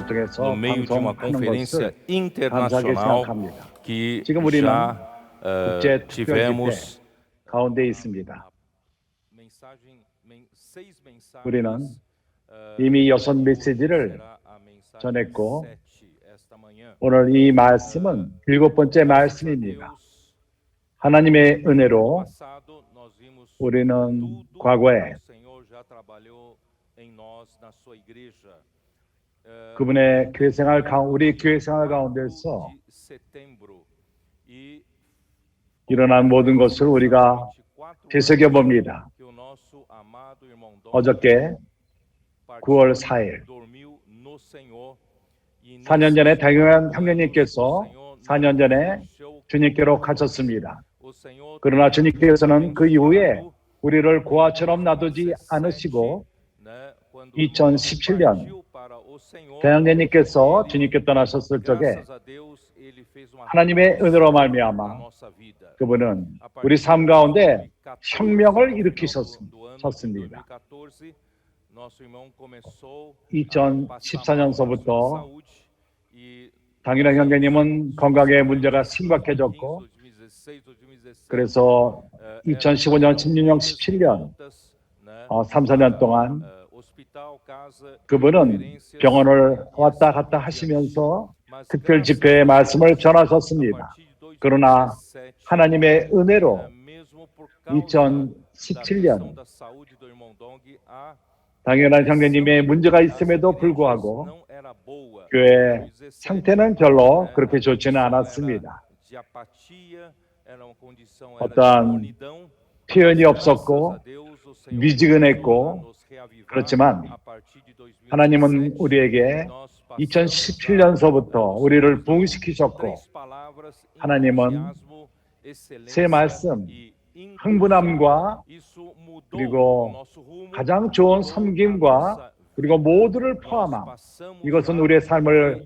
방송을 통해서 no meio de uma 방송하는 conferência 것을 감사하게 internacional 생각합니다. que 지금 우리는 já 국제 특별 집회 tivemos. 가운데 있습니다. 우리는 우리는 이미 6 메시지를 전했고 오늘 이 말씀은 7번째 말씀입니다. 하나님의 은혜로 우리는 과거에 그분의 교회 생활 우리 교회 생활 가운데서 일어난 모든 것을 우리가 되새겨 봅니다. 어저께 9월 4일 4년 전에 당연한 형제님께서 4년 전에 주님께로 가셨습니다. 그러나 주님께서는 그 이후에 우리를 고아처럼 놔두지 않으시고 2017년 대형제님께서 주님께 떠나셨을 적에 하나님의 은혜로 말미암아 그분은 우리 삶 가운데 혁명을 일으키셨습니다. 2014년서부터 당연한 형제님은 건강에 문제가 심각해졌고 그래서 2015년, 16년, 17년 3, 4년 동안 그분은 병원을 왔다 갔다 하시면서 특별 집회의 말씀을 전하셨습니다. 그러나 하나님의 은혜로 2017년 당연한 형제님의 문제가 있음에도 불구하고 교회 상태는 별로 그렇게 좋지는 않았습니다. 어떠한 표현이 없었고 미지근했고 그렇지만 하나님은 우리에게 2017년서부터 우리를 부흥시키셨고 하나님은 새 말씀, 흥분함과 그리고 가장 좋은 섬김과 그리고 모두를 포함함 이것은 우리의 삶을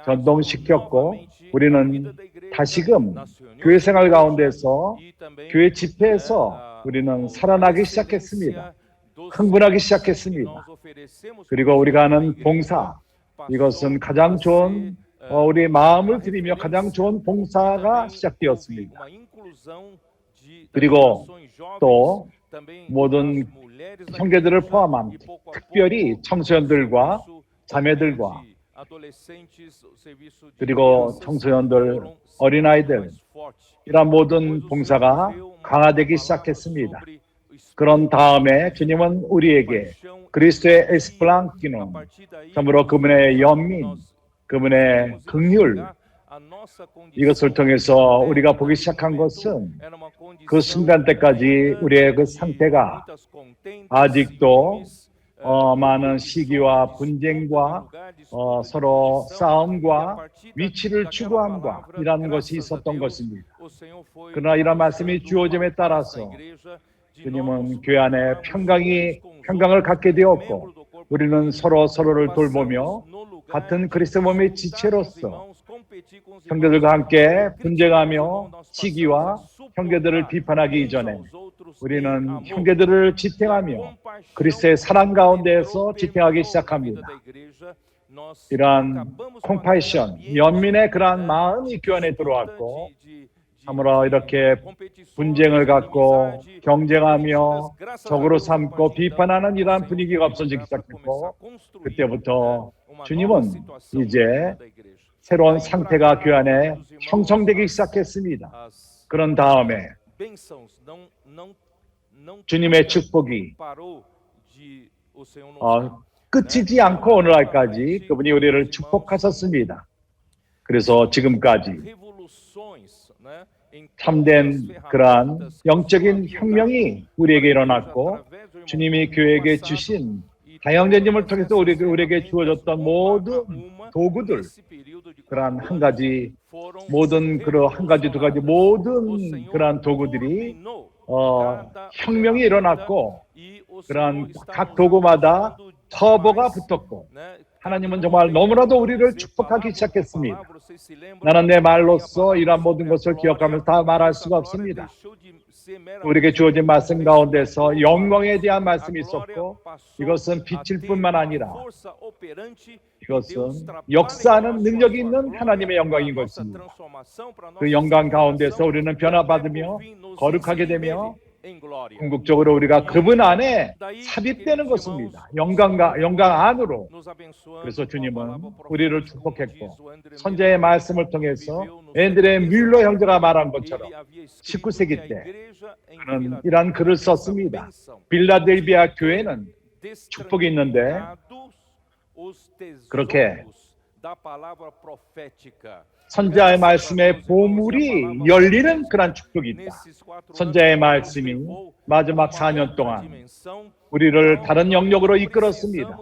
전동시켰고 우리는 다시금 교회 생활 가운데서 교회 집회에서 우리는 살아나기 시작했습니다. 흥분하기 시작했습니다. 그리고 우리가 하는 봉사 이것은 가장 좋은 우리 마음을 드리며 가장 좋은 봉사가 시작되었습니다. 그리고 또 모든 형제들을 포함한 특별히 청소년들과 자매들과 그리고 청소년들, 어린아이들 이런 모든 봉사가 강화되기 시작했습니다. 그런 다음에 주님은 우리에게 그리스도의 에스플랑키노 참으로 그분의 연민, 그분의 긍휼 이것을 통해서 우리가 보기 시작한 것은 그 순간 때까지 우리의 그 상태가 아직도 많은 시기와 분쟁과 서로 싸움과 위치를 추구함과 이런 것이 있었던 것입니다. 그러나 이런 말씀이 주어짐에 따라서 주님은 교회 안에 평강을 갖게 되었고 우리는 서로를 돌보며 같은 그리스도 몸의 지체로서 형제들과 함께 분쟁하며 시기와 형제들을 비판하기 이전에 우리는 형제들을 지탱하며 그리스도의 사랑 가운데에서 지탱하기 시작합니다. 이러한 콤패션, 연민의 그러한 마음이 교회 안에 들어왔고 참으로 이렇게 분쟁을 갖고 경쟁하며 적으로 삼고 비판하는 이러한 분위기가 없어지기 시작했고 그때부터 주님은 이제 새로운 상태가 교회 안에 형성되기 시작했습니다. 그런 다음에 주님의 축복이 끝이지 않고 오늘날까지 그분이 우리를 축복하셨습니다. 그래서 지금까지 참된 그러한 영적인 혁명이 우리에게 일어났고 주님이 교회에게 주신 다형제님을 통해서 우리에게 주어졌던 모든 도구들 그러한 한 가지 모든 그런 한 가지 두 가지 모든 그러한 도구들이 혁명이 일어났고 그러한 각 도구마다 터보가 붙었고 하나님은 정말 너무나도 우리를 축복하기 시작했습니다. 나는 내 말로써 이러한 모든 것을 기억하면서 다 말할 수가 없습니다. 우리에게 주어진 말씀 가운데서 영광에 대한 말씀이 있었고, 이것은 빛일 뿐만 아니라 이것은 역사하는 능력이 있는 하나님의 영광인 것입니다. 그 영광 가운데서 우리는 변화받으며 거룩하게 되며 궁극적으로 우리가 그분 안에 삽입되는 것입니다. 영광 안으로. 그래서 주님은 우리를 축복했고, 선지자의 말씀을 통해서 앤드레 뮬러 형제가 말한 것처럼 19세기 때 그는 이러한 글을 썼습니다. 빌라델비아 교회는 축복이 있는데 그렇게 선지자의 말씀의 보물이 열리는 그런 축복이 있다. 선지자의 말씀이 마지막 4년 동안 우리를 다른 영역으로 이끌었습니다.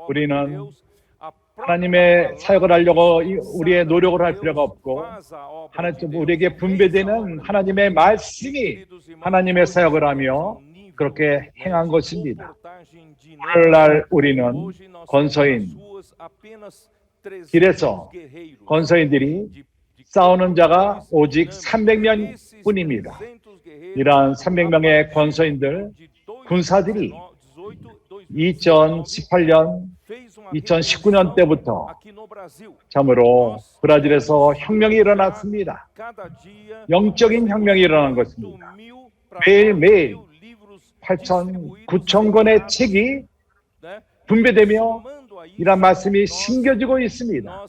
우리는 하나님의 사역을 하려고 우리의 노력을 할 필요가 없고, 하나님 우리에게 분배되는 하나님의 말씀이 하나님의 사역을 하며 그렇게 행한 것입니다. 오늘날 우리는 건서인 길에서 건서인들이 싸우는 자가 오직 300명 뿐입니다. 이러한 300명의 건서인들, 군사들이 2018년, 2019년 때부터 참으로 브라질에서 혁명이 일어났습니다. 영적인 혁명이 일어난 것입니다. 매일매일 9천 권의 책이 분배되며 이런 말씀이 심겨지고 있습니다.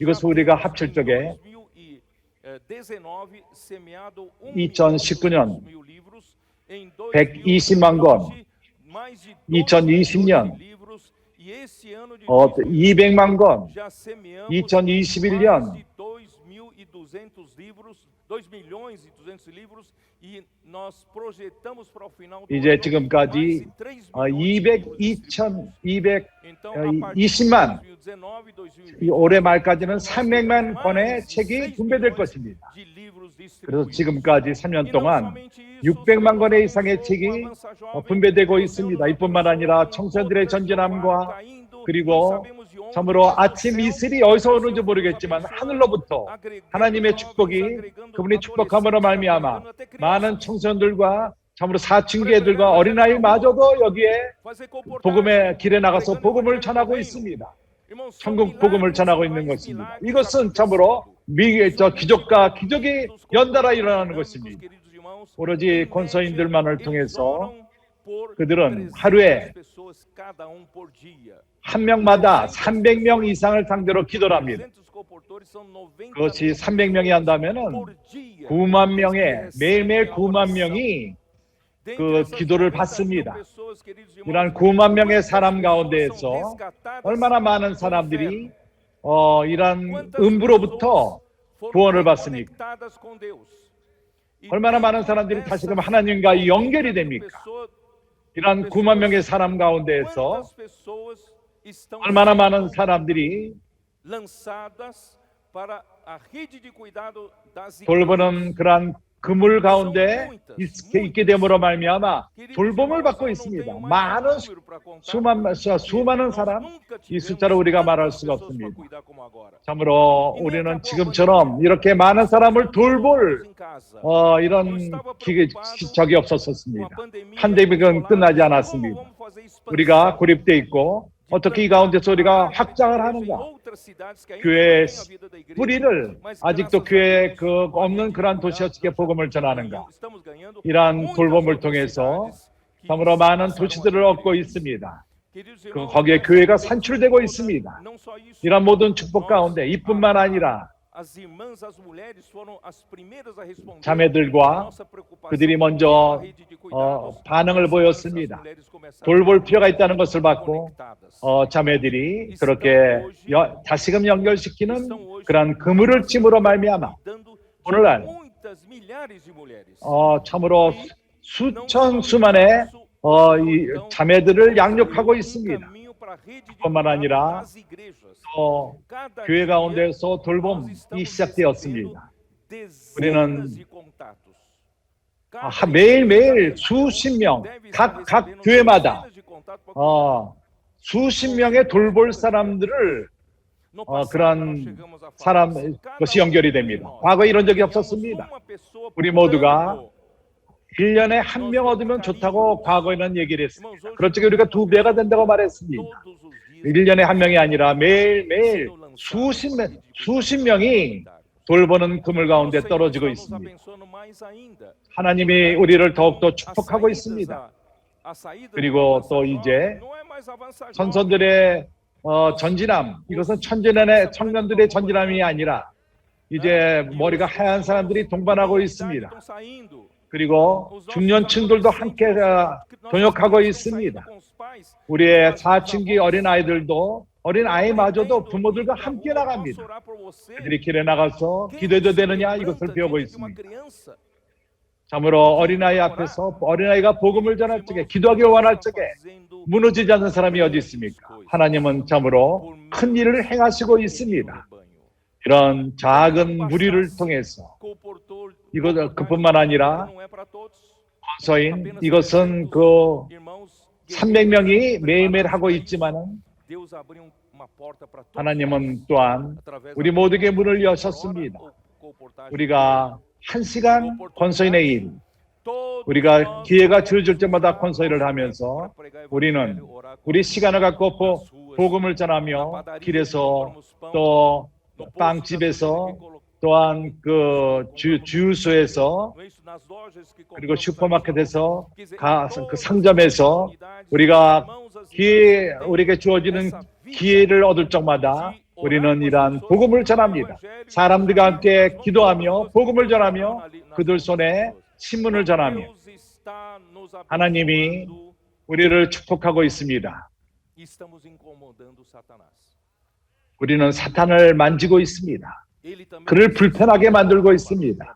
이것을 우리가 합칠 적에 2019년 120만 권, 2020년 200만 권, 2021년 2 지금까지 220만, 올해 말까지는 300만 권의 책이 분배될 것입니다. 그래서 지금까지 3년 동안 600만 권의 이상의 책이 분배되고 있습니다. 이뿐만 아니라 청소년들의 전진함과 그리고 참으로 아침 이슬이 어디서 오는지 모르겠지만 하늘로부터 하나님의 축복이 그분이 축복함으로 말미암아 많은 청소년들과 참으로 사춘기애들과 어린아이마저도 여기에 복음의 길에 나가서 복음을 전하고 있습니다. 천국 복음을 전하고 있는 것입니다. 이것은 참으로 기적과 기적이 연달아 일어나는 것입니다. 오로지 권서인들만을 통해서 그들은 하루에 한 명마다 300명 이상을 상대로 기도를 합니다. 그것이 300명이 한다면은 9만 명의 매일매일 9만 명이 그 기도를 받습니다. 이러한 9만 명의 사람 가운데에서 얼마나 많은 사람들이 이러한 음부로부터 구원을 받습니까? 얼마나 많은 사람들이 다시금 하나님과 연결이 됩니까? 이러한 9만 명의 사람 가운데에서 얼마나 많은 사람들이 돌보는 그러한 그물 가운데 있게 됨으로 말미암아 돌봄을 받고 있습니다. 수많은 사람, 이 숫자를 우리가 말할 수가 없습니다. 참으로 우리는 지금처럼 이렇게 많은 사람을 돌볼 이런 적이 없었습니다. 팬데믹은 끝나지 않았습니다. 우리가 고립되어 있고 어떻게 이 가운데서 우리가 확장을 하는가? 교회의 뿌리를 아직도 교회에 없는 그러한 도시에 복음을 전하는가? 이러한 돌봄을 통해서 참으로 많은 도시들을 얻고 있습니다. 거기에 교회가 산출되고 있습니다. 이러한 모든 축복 가운데 이뿐만 아니라 자매들과 그들이 먼저 반응을 보였습니다. 돌볼 필요가 있다는 것을 받고 자매들이 그렇게 다시금 연결시키는 그런 그물을 찜으로 말미암아 오늘날 참으로 수만의 자매들을 양육하고 있습니다. 뿐만 아니라 교회 가운데서 돌봄이 시작되었습니다. 우리는 매일매일 수십 명 각 교회마다 수십 명의 돌볼 사람들을 그런 사람 것이 연결이 됩니다. 과거에 이런 적이 없었습니다. 우리 모두가 1년에 한 명 얻으면 좋다고 과거에는 얘기를 했습니다. 그럴 적에 우리가 2배가 된다고 말했습니다. 1년에 한 명이 아니라 매일매일 수십 명이 돌보는 그물 가운데 떨어지고 있습니다. 하나님이 우리를 더욱더 축복하고 있습니다. 그리고 또 이제 선선들의 전진함, 이것은 청년들의 전진함이 아니라 이제 머리가 하얀 사람들이 동반하고 있습니다. 그리고 중년층들도 함께 동역하고 있습니다. 우리의 사춘기 어린아이들도 어린아이마저도 부모들과 함께 나갑니다. 그들이 길에 나가서 기도해도 되느냐 이것을 배우고 있습니다. 참으로 어린아이 앞에서 어린아이가 복음을 전할 적에 기도하기 원할 적에 무너지지 않는 사람이 어디 있습니까? 하나님은 참으로 큰 일을 행하시고 있습니다. 이런 작은 무리를 통해서 그뿐만 아니라 권서인 이것은 300명이 매일매일 하고 있지만은 하나님은 또한 우리 모두에게 문을 여셨습니다. 우리가 1시간 권서인의 일, 우리가 기회가 주어질 때마다 권서인을 하면서 우리는 우리 시간을 갖고 복음을 전하며 길에서 또 빵집에서 또한 주유소에서 그리고 슈퍼마켓에서 그 상점에서 우리에게 주어지는 기회를 얻을 적마다 우리는 이러한 복음을 전합니다. 사람들과 함께 기도하며 복음을 전하며 그들 손에 신문을 전하며 하나님이 우리를 축복하고 있습니다. 우리는 사탄을 만지고 있습니다. 그를 불편하게 만들고 있습니다.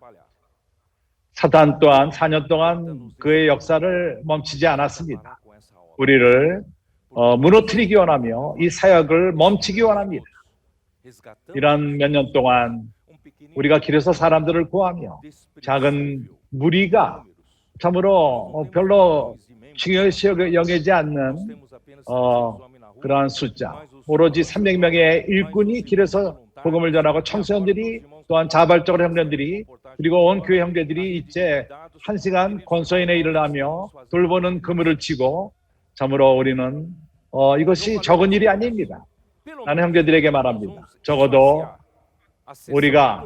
사탄 또한 4년 동안 그의 역사를 멈추지 않았습니다. 우리를 무너뜨리기 원하며 이 사역을 멈추기 원합니다. 이런 몇 년 동안 우리가 길에서 사람들을 구하며 작은 무리가 참으로 별로 중요시 여기지 않는 그러한 숫자, 오로지 300명의 일꾼이 길에서 복음을 전하고 청소년들이 또한 자발적으로 형제들이 그리고 온 교회 형제들이 이제 1시간 권서인의 일을 하며 돌보는 그물을 치고 참으로 우리는 이것이 적은 일이 아닙니다. 나는 형제들에게 말합니다. 적어도 우리가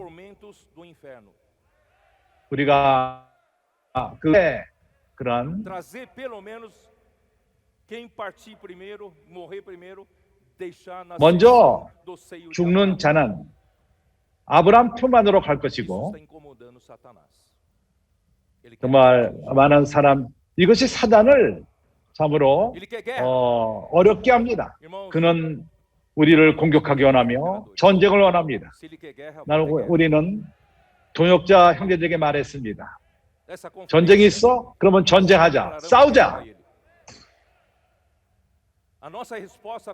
그런 먼저 죽는 자는 아브라함 품 안으로 갈 것이고 정말 많은 사람 이것이 사단을 참으로 어렵게 합니다. 그는 우리를 공격하기 원하며 전쟁을 원합니다. 우리는 동역자 형제들에게 말했습니다. 전쟁이 있어? 그러면 전쟁하자. 싸우자.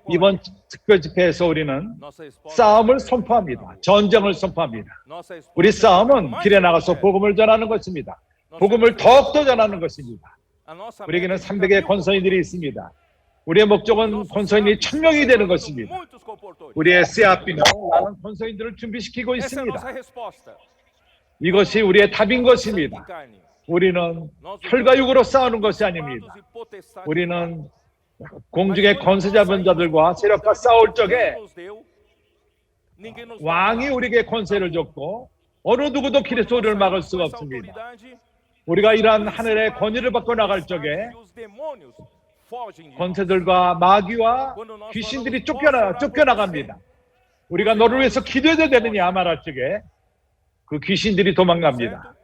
이번 특별 집회에서 우리는 싸움을 선포합니다. 전쟁을 선포합니다. 우리 싸움은 길에 나가서 복음을 전하는 것입니다. 복음을 더욱더 전하는 것입니다. 우리에게는 300의 권서인들이 있습니다. 우리의 목적은 권서인이 1000명이 되는 것입니다. 우리의 CRP는 많은 권서인들을 준비시키고 있습니다. 이것이 우리의 답인 것입니다. 우리는 혈과 육으로 싸우는 것이 아닙니다. 우리는 공중의 권세 잡은 자들과 세력과 싸울 적에 왕이 우리에게 권세를 줬고 어느 누구도 길에서 우리를 막을 수가 없습니다. 우리가 이러한 하늘의 권위를 받고 나갈 적에 권세들과 마귀와 귀신들이 쫓겨나갑니다. 우리가 너를 위해서 기도해도 되느냐 말할 적에 그 귀신들이 도망갑니다.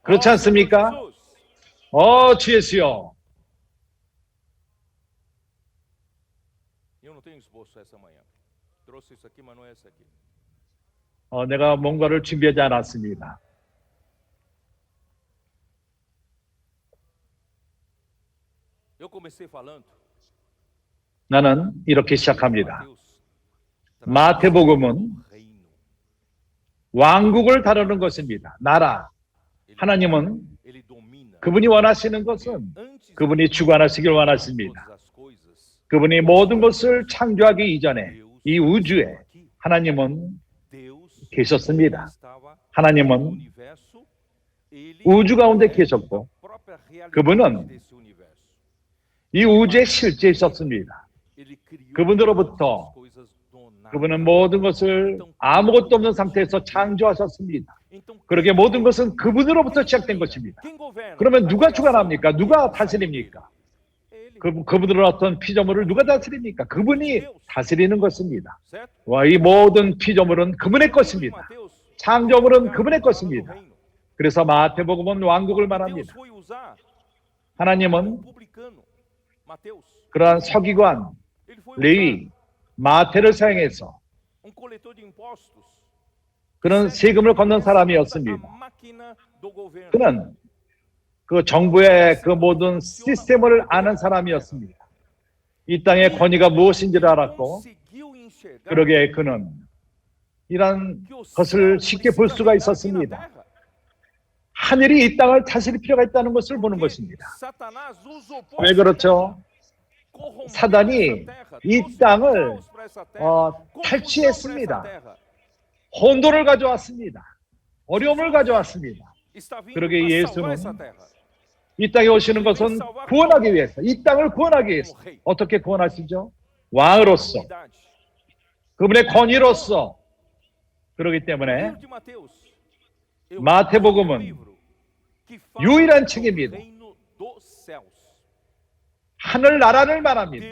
그렇지 않습니까? 주 예수여. 내가 뭔가를 준비하지 않았습니다. 나는 이렇게 시작합니다. 마태복음은 왕국을 다루는 것입니다. 나라. 하나님은 그분이 원하시는 것은 그분이 주관하시길 원하십니다. 그분이 모든 것을 창조하기 이전에 이 우주에 하나님은 계셨습니다. 하나님은 우주 가운데 계셨고 그분은 이 우주에 실제 있었습니다. 그분으로부터 그분은 모든 것을 아무것도 없는 상태에서 창조하셨습니다. 그러게 모든 것은 그분으로부터 시작된 것입니다. 그러면 누가 주관합니까? 누가 다스립니까? 그분들은 어떤 피조물을 누가 다스립니까? 그분이 다스리는 것입니다. 이 모든 피조물은 그분의 것입니다. 창조물은 그분의 것입니다. 그래서 마태복음은 왕국을 말합니다. 하나님은 그러한 서기관, 레위, 마태를 사용해서 그는 세금을 걷는 사람이었습니다. 그는 그 정부의 그 모든 시스템을 아는 사람이었습니다. 이 땅의 권위가 무엇인지를 알았고 그러기에 그는 이런 것을 쉽게 볼 수가 있었습니다. 하늘이 이 땅을 다스릴 필요가 있다는 것을 보는 것입니다. 왜 그렇죠? 사단이 이 땅을 탈취했습니다. 혼돈을 가져왔습니다. 어려움을 가져왔습니다. 그러게 예수는 이 땅에 오시는 것은 구원하기 위해서, 이 땅을 구원하기 위해서. 어떻게 구원하시죠? 왕으로서, 그분의 권위로서. 그렇기 때문에 마태복음은 유일한 책입니다. 하늘나라를 말합니다.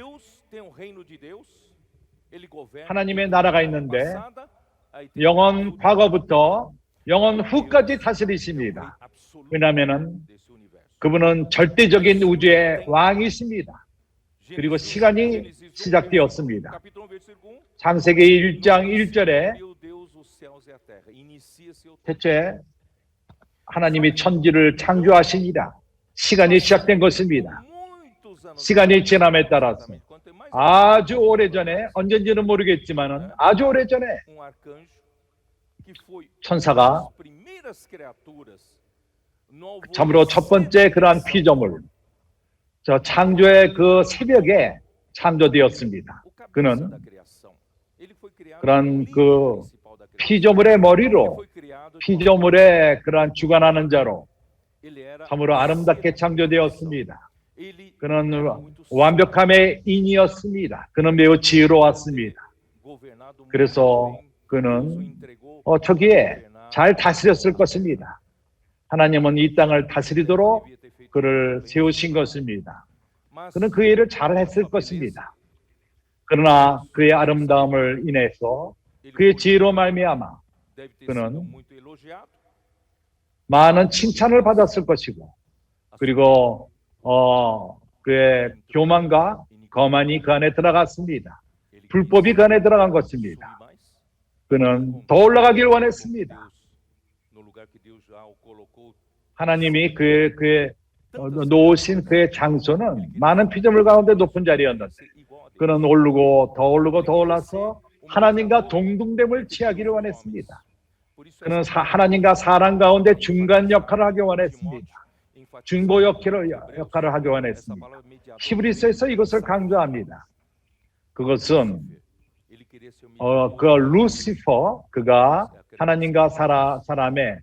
하나님의 나라가 있는데 영원 과거부터 영원 후까지 다스리십니다. 왜냐하면 그분은 절대적인 우주의 왕이십니다. 그리고 시간이 시작되었습니다. 창세기 1장 1절에 대체 하나님이 천지를 창조하시니라. 시간이 시작된 것입니다. 시간이 지남에 따라서 아주 오래전에, 언젠지는 모르겠지만 아주 오래전에 천사가 참으로 첫 번째 그러한 피조물, 저 창조의 그 새벽에 창조되었습니다. 그는 그러한 그 피조물의 머리로, 피조물의 그러한 주관하는 자로 참으로 아름답게 창조되었습니다. 그는 완벽함의 인이었습니다. 그는 매우 지혜로웠습니다. 그래서 그는 저기에 잘 다스렸을 것입니다. 하나님은 이 땅을 다스리도록 그를 세우신 것입니다. 그는 그 일을 잘 했을 것입니다. 그러나 그의 아름다움을 인해서 그의 지혜로 말미암아 그는 많은 칭찬을 받았을 것이고 그리고 그의 교만과 거만이 그 안에 들어갔습니다. 불법이 그 안에 들어간 것입니다. 그는 더 올라가길 원했습니다. 하나님이 그의 놓으신 그의 장소는 많은 피조물 가운데 높은 자리였는데 그는 오르고 더 오르고 더 올라서 하나님과 동등됨을 취하기를 원했습니다. 그는 하나님과 사람 가운데 중간 역할을 하기 원했습니다. 중보 역할을 하기 원했습니다. 히브리서에서 이것을 강조합니다. 그것은 그 루시퍼, 그가 하나님과 사람의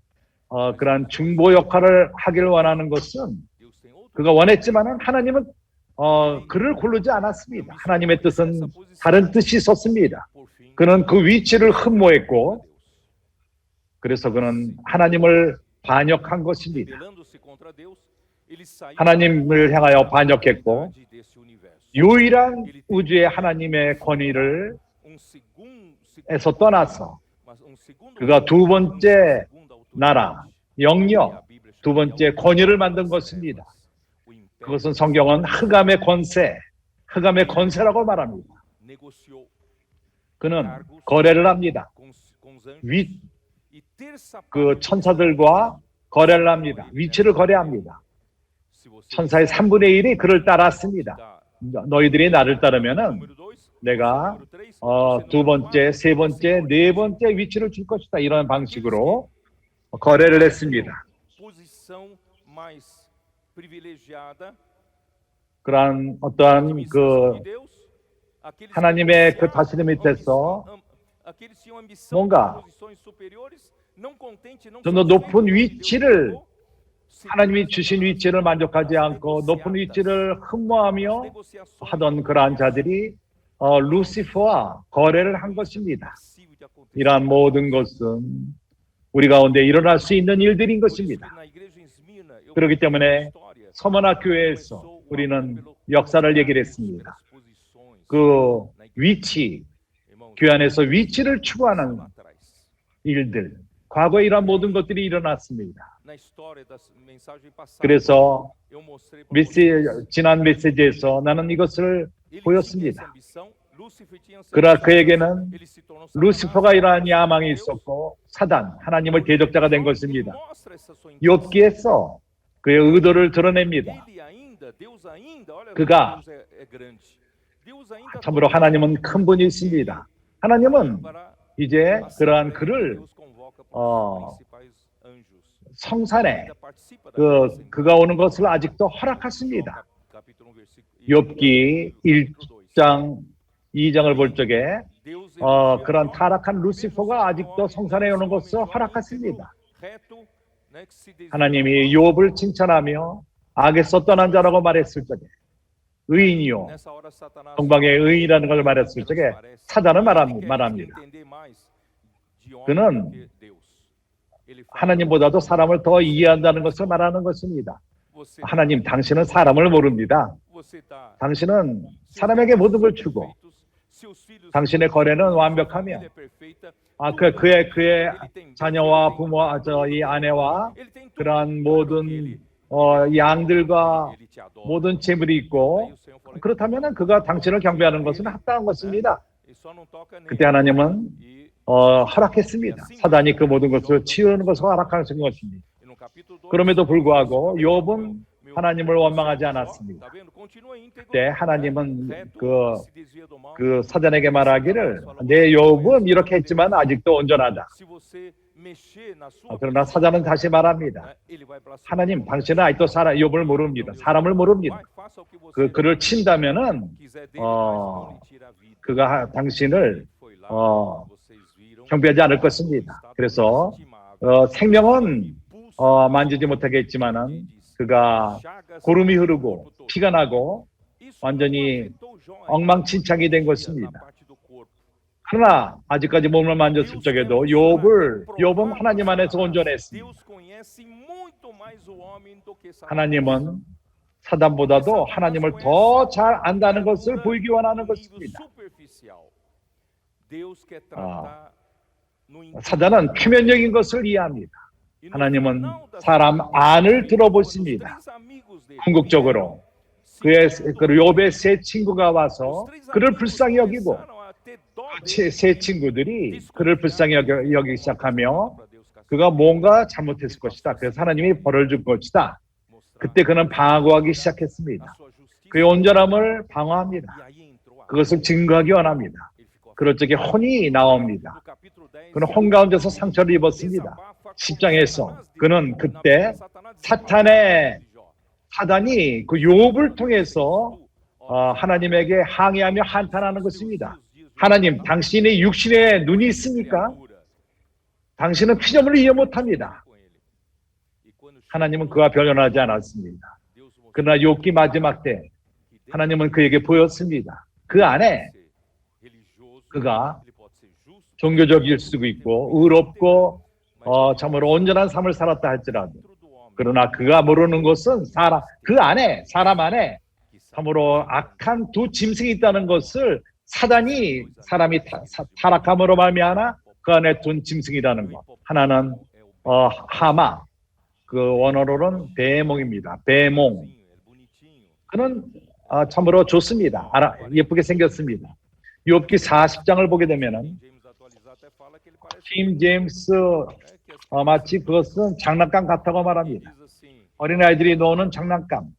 그러한 중보 역할을 하기를 원하는 것은 그가 원했지만은 하나님은 그를 고르지 않았습니다. 하나님의 뜻은 다른 뜻이 있었습니다. 그는 그 위치를 흠모했고 그래서 그는 하나님을 반역한 것입니다. 하나님을 향하여 반역했고 유일한 우주의 하나님의 권위를 에서 떠나서 그가 두 번째 나라, 영역, 두 번째 권위를 만든 것입니다. 그것은 성경은 흑암의 권세라고 말합니다. 그는 거래를 합니다. 그 천사들과 거래를 합니다. 위치를 거래합니다. 천사의 3분의 1이 그를 따랐습니다. 너희들이 나를 따르면은 내가 두 번째, 세 번째, 네 번째 위치를 줄 것이다. 이런 방식으로 거래를 했습니다. 그러한 어떠한 그 하나님의 그 다스림 밑에서 뭔가 좀 더 높은 위치를, 하나님이 주신 위치를 만족하지 않고 높은 위치를 흠모하며 하던 그러한 자들이 루시퍼와 거래를 한 것입니다. 이러한 모든 것은 우리 가운데 일어날 수 있는 일들인 것입니다. 그렇기 때문에 서머나 교회에서 우리는 역사를 얘기를 했습니다. 그 위치, 교회 안에서 위치를 추구하는 일들, 과거에 이러한 모든 것들이 일어났습니다. 그래서 지난 메시지에서 나는 이것을 보였습니다. 그러나 그에게는 루시퍼가 이러한 야망이 있었고 사단, 하나님을 대적자가 된 것입니다. 욥기에서 그의 의도를 드러냅니다. 그가 참으로 하나님은 큰 분이십니다. 하나님은 이제 그러한 그를 성산에 그가 오는 것을 아직도 허락하십니다. 욥기 1장 2장을 볼 적에 그런 타락한 루시퍼가 아직도 성산에 오는 것을 허락하십니다. 하나님이 욥을 칭찬하며 악에서 떠난 자라고 말했을 적에 의인이요 동방의 의인이라는 걸 말했을 적에 사단을 말합니다. 그는 하나님보다도 사람을 더 이해한다는 것을 말하는 것입니다. 하나님, 당신은 사람을 모릅니다. 당신은 사람에게 모든 걸 주고 당신의 거래는 완벽하며 그의 자녀와 부모, 이 아내와 그러한 모든 양들과 모든 재물이 있고, 그렇다면 그가 당신을 경배하는 것은 합당한 것입니다. 그때 하나님은 허락했습니다. 사단이 그 모든 것을 치우는 것을 허락하신 것입니다. 그럼에도 불구하고 욥은 하나님을 원망하지 않았습니다. 그때 하나님은 그 사단에게 말하기를 내 욥은 이렇게 했지만 아직도 온전하다. 그러나 사단은 다시 말합니다. 하나님, 당신은 아직도 욥을 모릅니다. 사람을 모릅니다. 그를 친다면은 그가 당신을 경배하지 않을 것입니다. 그래서 생명은 만지지 못하겠지만은 그가 고름이 흐르고 피가 나고 완전히 엉망진창이 된 것입니다. 그러나 아직까지 몸을 만졌을 적에도 욥은 하나님 안에서 온전했습니다. 하나님은 사단보다도 하나님을 더 잘 안다는 것을 보이기 원하는 것입니다. 사단은 표면적인 것을 이해합니다. 하나님은 사람 안을 들어보십니다. 궁극적으로 욥의 세 친구가 와서 그를 불쌍히 여기고 세 친구들이 그를 불쌍히 여기기 시작하며 그가 뭔가 잘못했을 것이다. 그래서 하나님이 벌을 줄 것이다. 그때 그는 방어하기 시작했습니다. 그의 온전함을 방어합니다. 그것을 증거하기 원합니다. 그럴 적에 혼이 나옵니다. 그는 혼 가운데서 상처를 입었습니다. 10장에서 그는 그때 사단이 그 욥을 통해서 하나님에게 항의하며 한탄하는 것입니다. 하나님, 당신의 육신에 눈이 있습니까? 당신은 피조물을 이해 못합니다. 하나님은 그와 변론하지 않았습니다. 그러나 욥기 마지막 때 하나님은 그에게 보였습니다. 그 안에 그가 종교적일 수도 있고 의롭고 참으로 온전한 삶을 살았다 할지라도, 그러나 그가 모르는 것은 사람 안에 참으로 악한 두 짐승이 있다는 것을 사람이 타락함으로 말미암아 그 안에 둔 짐승이라는 것. 하나는 하마, 그 원어로는 베몽입니다. 베몽. 그는 참으로 좋습니다. 예쁘게 생겼습니다. 욥기 40장을 보게 되면은 킹 제임스 마치 그것은 장난감 같다고 말합니다. 어린아이들이 노는 장난감.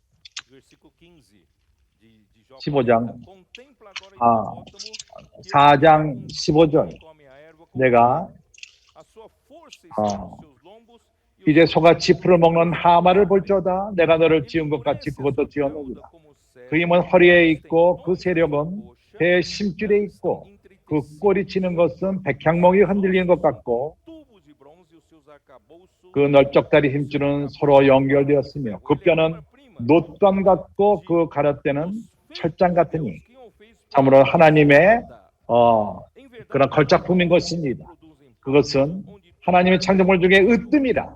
15장 4장 15절 내가 이제 소가 지푸를 먹는 하마를 볼지어다. 내가 너를 지은 것 같이 그것도 지었느니라. 그 힘은 허리에 있고 그 세력은 배 심줄에 있고 그 꼬리 치는 것은 백향목이 흔들리는 것 같고 그 널쩍다리 힘줄은 서로 연결되었으며 그 뼈는 놋관 같고 그 가랫대는 철장 같으니 참으로 하나님의 그런 걸작품인 것입니다. 그것은 하나님의 창조물 중에 으뜸이라.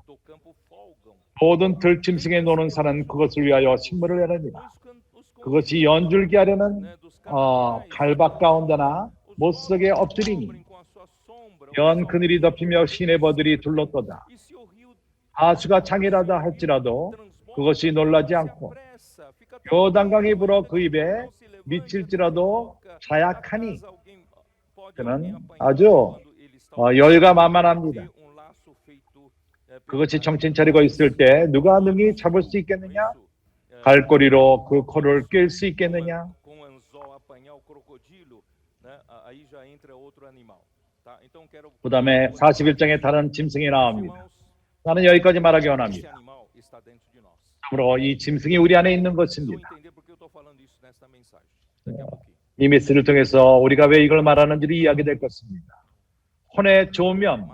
모든 들짐승에 노는 산은 그것을 위하여 식물을 내립니다. 그것이 연줄기 아래는 갈박 가운데나 못석에 엎드리니 연 그늘이 덮이며 시내버들이 둘러떠다. 하수가 창이라다 할지라도 그것이 놀라지 않고 요단강이 불어 그 입에 미칠지라도 자약하니 그는 아주 열가만만합니다. 그것이 정신 차리고 있을 때 누가 능히 잡을 수 있겠느냐? 갈고리로 그 코를 꿰을 수 있겠느냐? 그 다음에 41장에 다른 짐승이 나옵니다. 나는 여기까지 말하기 원합니다. 참으로 이 짐승이 우리 안에 있는 것입니다. 이 메시지를 통해서 우리가 왜 이걸 말하는지를 이야기될 것입니다. 혼에 좋으면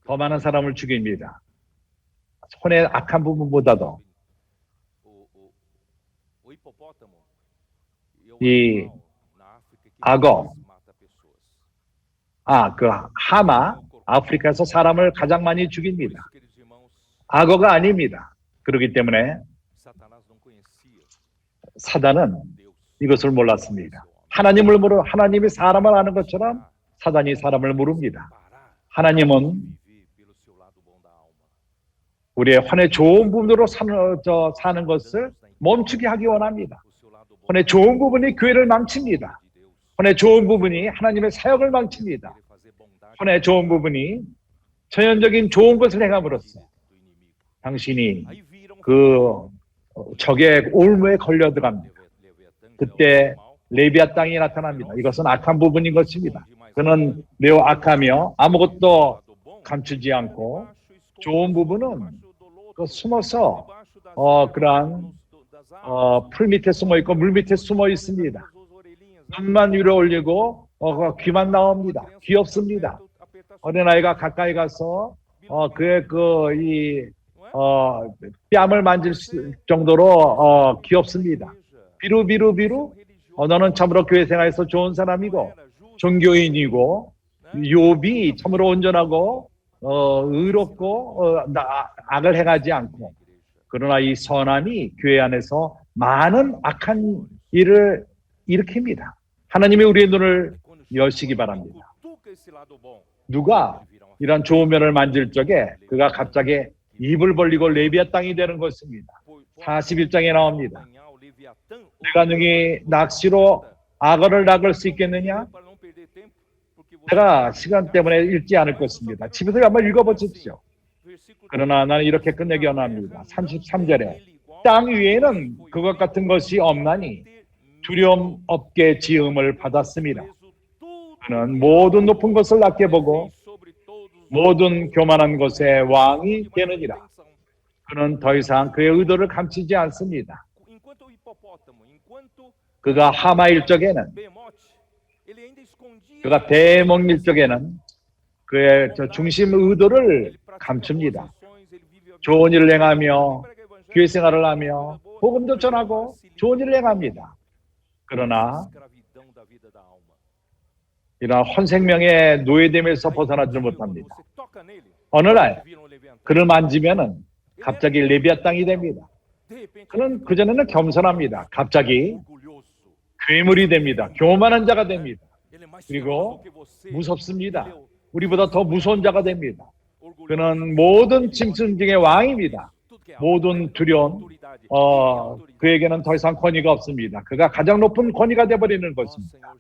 더 많은 사람을 죽입니다. 혼의 악한 부분보다도 이 악어, 그 하마, 아프리카에서 사람을 가장 많이 죽입니다. 악어가 아닙니다. 그렇기 때문에 사단은 이것을 몰랐습니다. 하나님이 사람을 아는 것처럼 사단이 사람을 모릅니다. 하나님은 우리의 혼의 좋은 부분으로 사는 것을 멈추게 하기 원합니다. 혼의 좋은 부분이 교회를 망칩니다. 혼의 좋은 부분이 하나님의 사역을 망칩니다. 혼의 좋은 부분이 전형적인 좋은 것을 행함으로써 당신이 그 적의 올무에 걸려 들어갑니다. 그때 레비아 땅이 나타납니다. 이것은 악한 부분인 것입니다. 그는 매우 악하며 아무것도 감추지 않고 좋은 부분은 숨어서 그러한 풀 밑에 숨어 있고 물 밑에 숨어 있습니다. 눈만 위로 올리고 귀만 나옵니다. 귀엽습니다. 어린아이가 가까이 가서 그의 뺨을 만질 정도로 귀엽습니다. 비루 너는 참으로 교회 생활에서 좋은 사람이고 종교인이고 욥이 참으로 온전하고 의롭고 악을 행하지 않고 그러나 이 선함이 교회 안에서 많은 악한 일을 일으킵니다. 하나님이 우리의 눈을 여시기 바랍니다. 누가 이런 좋은 면을 만질 적에 그가 갑자기 입을 벌리고 레비아 땅이 되는 것입니다. 41장에 나옵니다. 내가 능히 낚시로 악어를 낚을 수 있겠느냐? 내가 시간 때문에 읽지 않을 것입니다. 집에서 한번 읽어보십시오. 그러나 나는 이렇게 끝내기 원합니다. 33절에 땅 위에는 그것 같은 것이 없나니 두려움 없게 지음을 받았습니다. 그는 모든 높은 것을 낮게 보고 모든 교만한 것의 왕이 되느니라. 그는 더 이상 그의 의도를 감추지 않습니다. 그가 하마일 적에는 그가 대목일 적에는 그의 중심 의도를 감춥니다. 좋은 일을 행하며 교회 생활을 하며 복음도 전하고 좋은 일을 행합니다. 그러나 이런 혼생명의 노예됨에서 벗어나지 못합니다. 어느 날 그를 만지면은 갑자기 레비아 땅이 됩니다. 그는 그전에는 겸손합니다. 갑자기 괴물이 됩니다. 교만한 자가 됩니다. 그리고 무섭습니다. 우리보다 더 무서운 자가 됩니다. 그는 모든 짐승 중의 왕입니다. 모든 두려움, 그에게는 더 이상 권위가 없습니다. 그가 가장 높은 권위가 되어버리는 것입니다.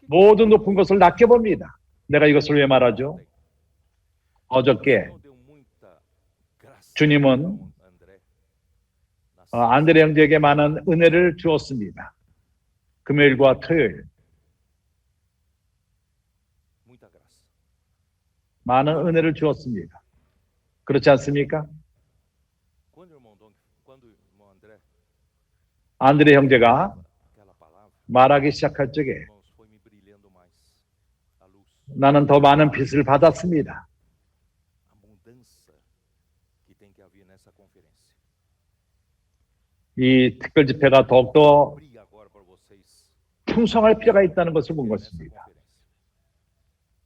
모든 높은 것을 낮게 봅니다. 내가 이것을 왜 말하죠? 어저께 주님은 안드레 형제에게 많은 은혜를 주었습니다. 금요일과 토요일 많은 은혜를 주었습니다. 그렇지 않습니까? 안드레 형제가 말하기 시작할 적에 나는 더 많은 빛을 받았습니다. 이 특별 집회가 더욱더 풍성할 필요가 있다는 것을 본 것입니다.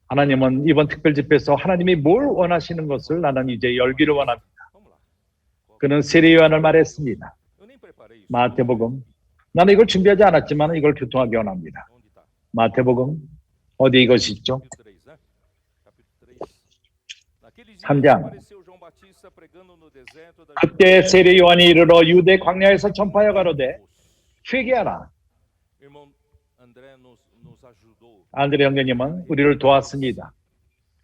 하나님은 이번 특별 집회에서 하나님이 뭘 원하시는 것을 나는 이제 열기를 원합니다. 그는 세례 요한을 말했습니다. 마태복음. 나는 이걸 준비하지 않았지만 이걸 교통하기 원합니다. 마태복음 어디 이것이 있죠? 3장. 그때 세례 요한이 이르러 유대 광야에서 전파하여 가로되 회개하라. 안드레 형제님은 우리를 도왔습니다.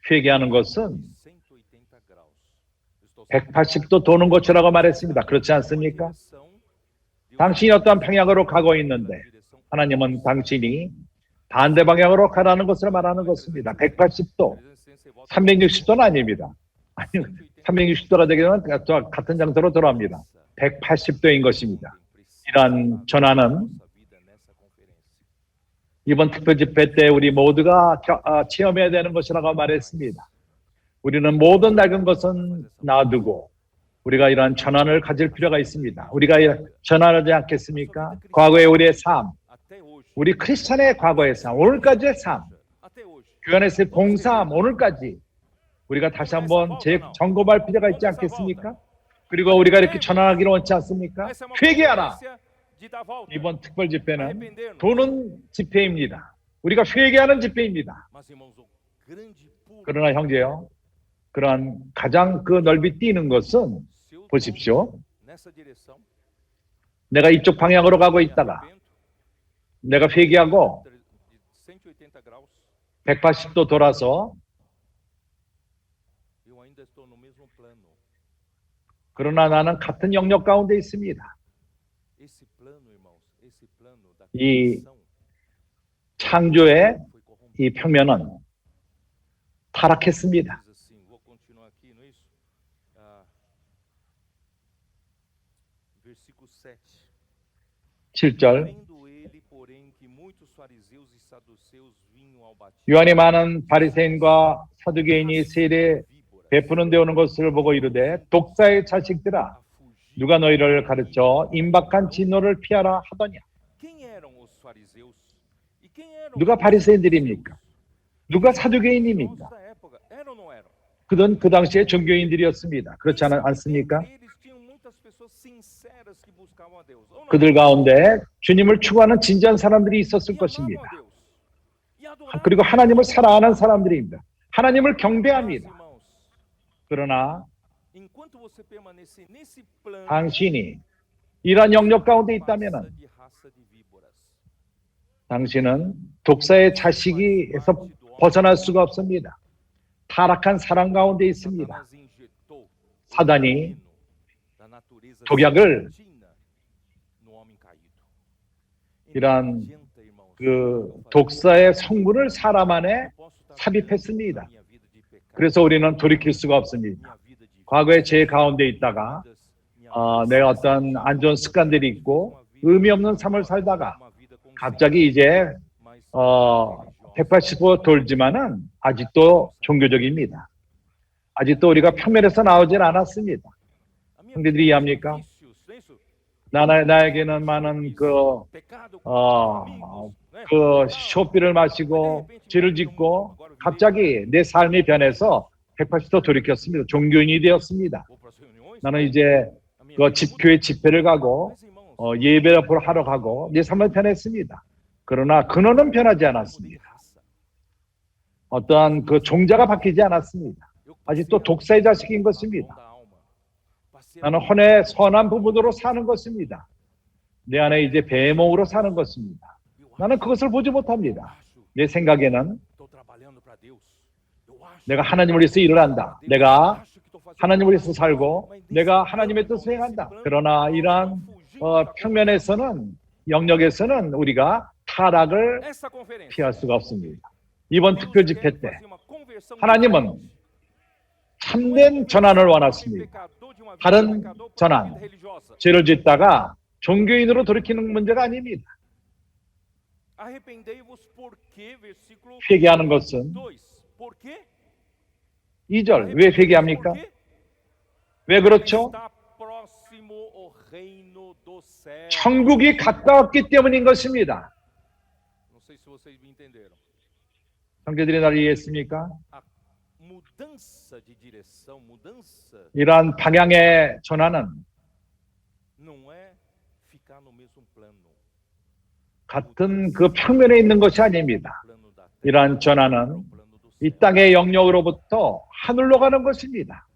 회개하는 것은 180도 도는 것이라고 말했습니다. 그렇지 않습니까? 당신이 어떠한 방향으로 가고 있는데 하나님은 당신이 반대 방향으로 가라는 것을 말하는 것입니다. 180도, 360도는 아닙니다. 아니, 360도가 되게 되면 같은 장소로 돌아옵니다. 180도인 것입니다. 이러한 전환은 이번 특별 집회 때 우리 모두가 체험해야 되는 것이라고 말했습니다. 우리는 모든 낡은 것은 놔두고 우리가 이러한 전환을 가질 필요가 있습니다. 우리가 전환하지 않겠습니까? 과거의 우리의 삶, 우리 크리스찬의 과거의 삶, 오늘까지의 삶, 교회 안에서의 봉사함, 오늘까지 우리가 다시 한번 재점검할 필요가 있지 않겠습니까? 그리고 우리가 이렇게 전환하기를 원치 않습니까? 회개하라. 이번 특별 집회는 도는 집회입니다. 우리가 회개하는 집회입니다. 그러나 형제요, 그러한 가장 그 넓이 뛰는 것은 보십시오. 내가 이쪽 방향으로 가고 있다가 내가 회개하고 180도 돌아서 그러나 나는 같은 영역 가운데 있습니다. 이 창조의 이 평면은 타락했습니다. 7절. 요한이 많은 바리새인과 사두개인이 세례 베푸는 데 오는 것을 보고 이르되 독사의 자식들아 누가 너희를 가르쳐 임박한 진노를 피하라 하더냐. 누가 바리새인들입니까? 누가 사두개인입니까? 그들은 그 당시에 종교인들이었습니다. 그렇지 않습니까? 그들 가운데 주님을 추구하는 진지한 사람들이 있었을 것입니다. 그리고 하나님을 사랑하는 사람들입니다. 하나님을 경배합니다. 그러나 당신이 이러한 영역 가운데 있다면 당신은 독사의 자식에서 벗어날 수가 없습니다. 타락한 사랑 가운데 있습니다. 사단이 독약을 이러한 그 독사의 성분을 사람 안에 삽입했습니다. 그래서 우리는 돌이킬 수가 없습니다. 과거에 제 가운데 있다가 내가 어떤 안 좋은 습관들이 있고 의미 없는 삶을 살다가 갑자기 이제 180도 돌지만은 아직도 종교적입니다. 아직도 우리가 표면에서 나오질 않았습니다. 형제들이 이해합니까? 나에게는 많은 그 쇼피를 마시고 죄를 짓고 갑자기 내 삶이 변해서 180도 돌이켰습니다. 종교인이 되었습니다. 나는 이제 그 집교회 집회를 가고 예배를 하러 가고 내 삶을 변했습니다. 그러나 근원은 변하지 않았습니다. 어떠한 그 종자가 바뀌지 않았습니다. 아직도 독사의 자식인 것입니다. 나는 혼의 선한 부분으로 사는 것입니다. 내 안에 이제 배몽으로 사는 것입니다. 나는 그것을 보지 못합니다. 내 생각에는 내가 하나님을 위해서 일을 한다. 내가 하나님을 위해서 살고 내가 하나님의 뜻을 수행한다. 그러나 이러한 평면에서는 영역에서는 우리가 타락을 피할 수가 없습니다. 이번 특별 집회 때 하나님은 참된 전환을 원하십니다. 다른 전환, 죄를 짓다가 종교인으로 돌이키는 문제가 아닙니다. 회개하는 것은 2절 왜 회개합니까? 왜 그렇죠? 천국이 가까웠기 때문인 것입니다. 형제들이 나를 이해했습니까? 이러한 방향의 전환은 같은 그 평면에 있는 것이 아닙니다. 이러한 전환은 이 땅의 영역으로부터 하늘로 가는 것입니다.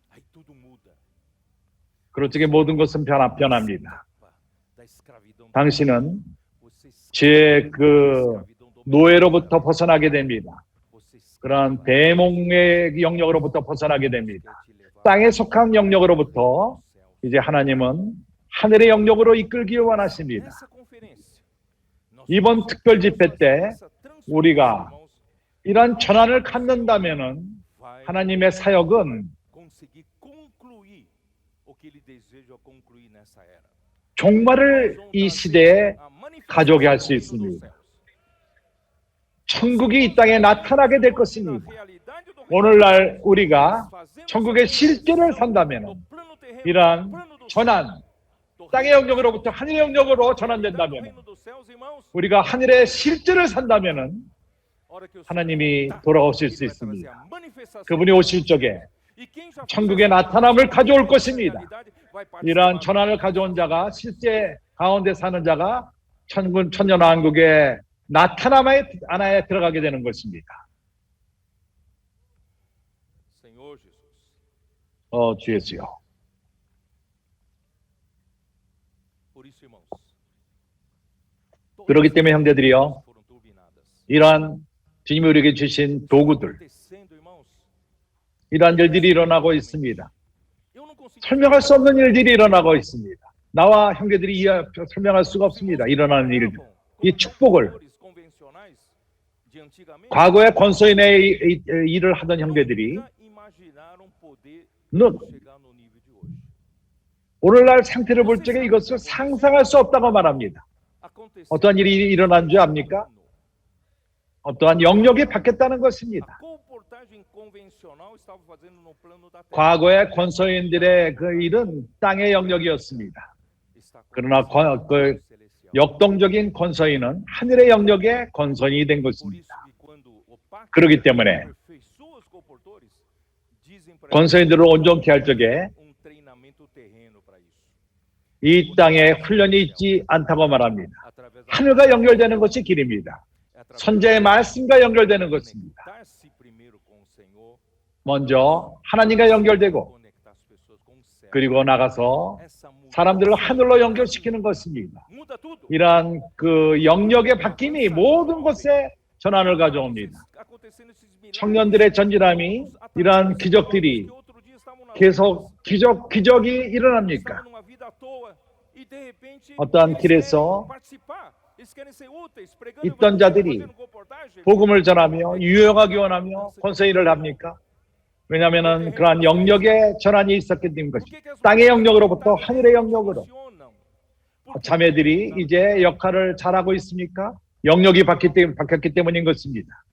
그렇게 모든 것은 변합니다. 당신은 죄의 그 노예로부터 벗어나게 됩니다. 그런 대몽의 영역으로부터 벗어나게 됩니다. 땅에 속한 영역으로부터 이제 하나님은 하늘의 영역으로 이끌기 원하십니다. 이번 특별 집회 때 우리가 이런 전환을 갖는다면은 하나님의 사역은 종말을 이 시대에 가져오게 할 수 있습니다. 천국이 이 땅에 나타나게 될 것입니다. 오늘날 우리가 천국의 실제를 산다면 이러한 전환, 땅의 영역으로부터 하늘의 영역으로 전환된다면 우리가 하늘의 실제를 산다면 하나님이 돌아오실 수 있습니다. 그분이 오실 적에 천국의 나타남을 가져올 것입니다. 이러한 전환을 가져온 자가 실제 가운데 사는 자가 천년왕국의 나타남의 하나에 들어가게 되는 것입니다. 주 예수요. 그렇기 때문에 형제들이요, 이러한 주님이 우리에게 주신 도구들, 이러한 일들이 일어나고 있습니다. 설명할 수 없는 일들이 일어나고 있습니다. 나와 형제들이 설명할 수가 없습니다. 일어나는 일들, 이 축복을 과거에 권소인의 일을 하던 형제들이 오늘날 상태를 볼 적에 이것을 상상할 수 없다고 말합니다. 어떠한 일이 일어난 줄 압니까? 어떠한 영역이 바뀌었다는 것입니다. 과거의 권소인들의 그 일은 땅의 영역이었습니다. 그러나 그 역동적인 권소인은 하늘의 영역의 권소인이 된 것입니다. 그렇기 때문에 권소인들을 온전케 할 적에 이 땅에 훈련이 있지 않다고 말합니다. 하늘과 연결되는 것이 길입니다. 선지자의 말씀과 연결되는 것입니다. 먼저 하나님과 연결되고 그리고 나가서 사람들을 하늘로 연결시키는 것입니다. 이러한 그 영역의 바뀜이 모든 곳에 전환을 가져옵니다. 청년들의 전진함이 이러한 기적들이 계속 기적이 일어납니까? 어떠한 길에서 있던 자들이 복음을 전하며 유용하게 원하며 권세일을 합니까? 왜냐하면 그러한 영역의 전환이 있었기 때문인 것입니다. 땅의 영역으로부터 하늘의 영역으로 자매들이 이제 역할을 잘하고 있습니까? 영역이 바뀌었기 때문인 것입니다.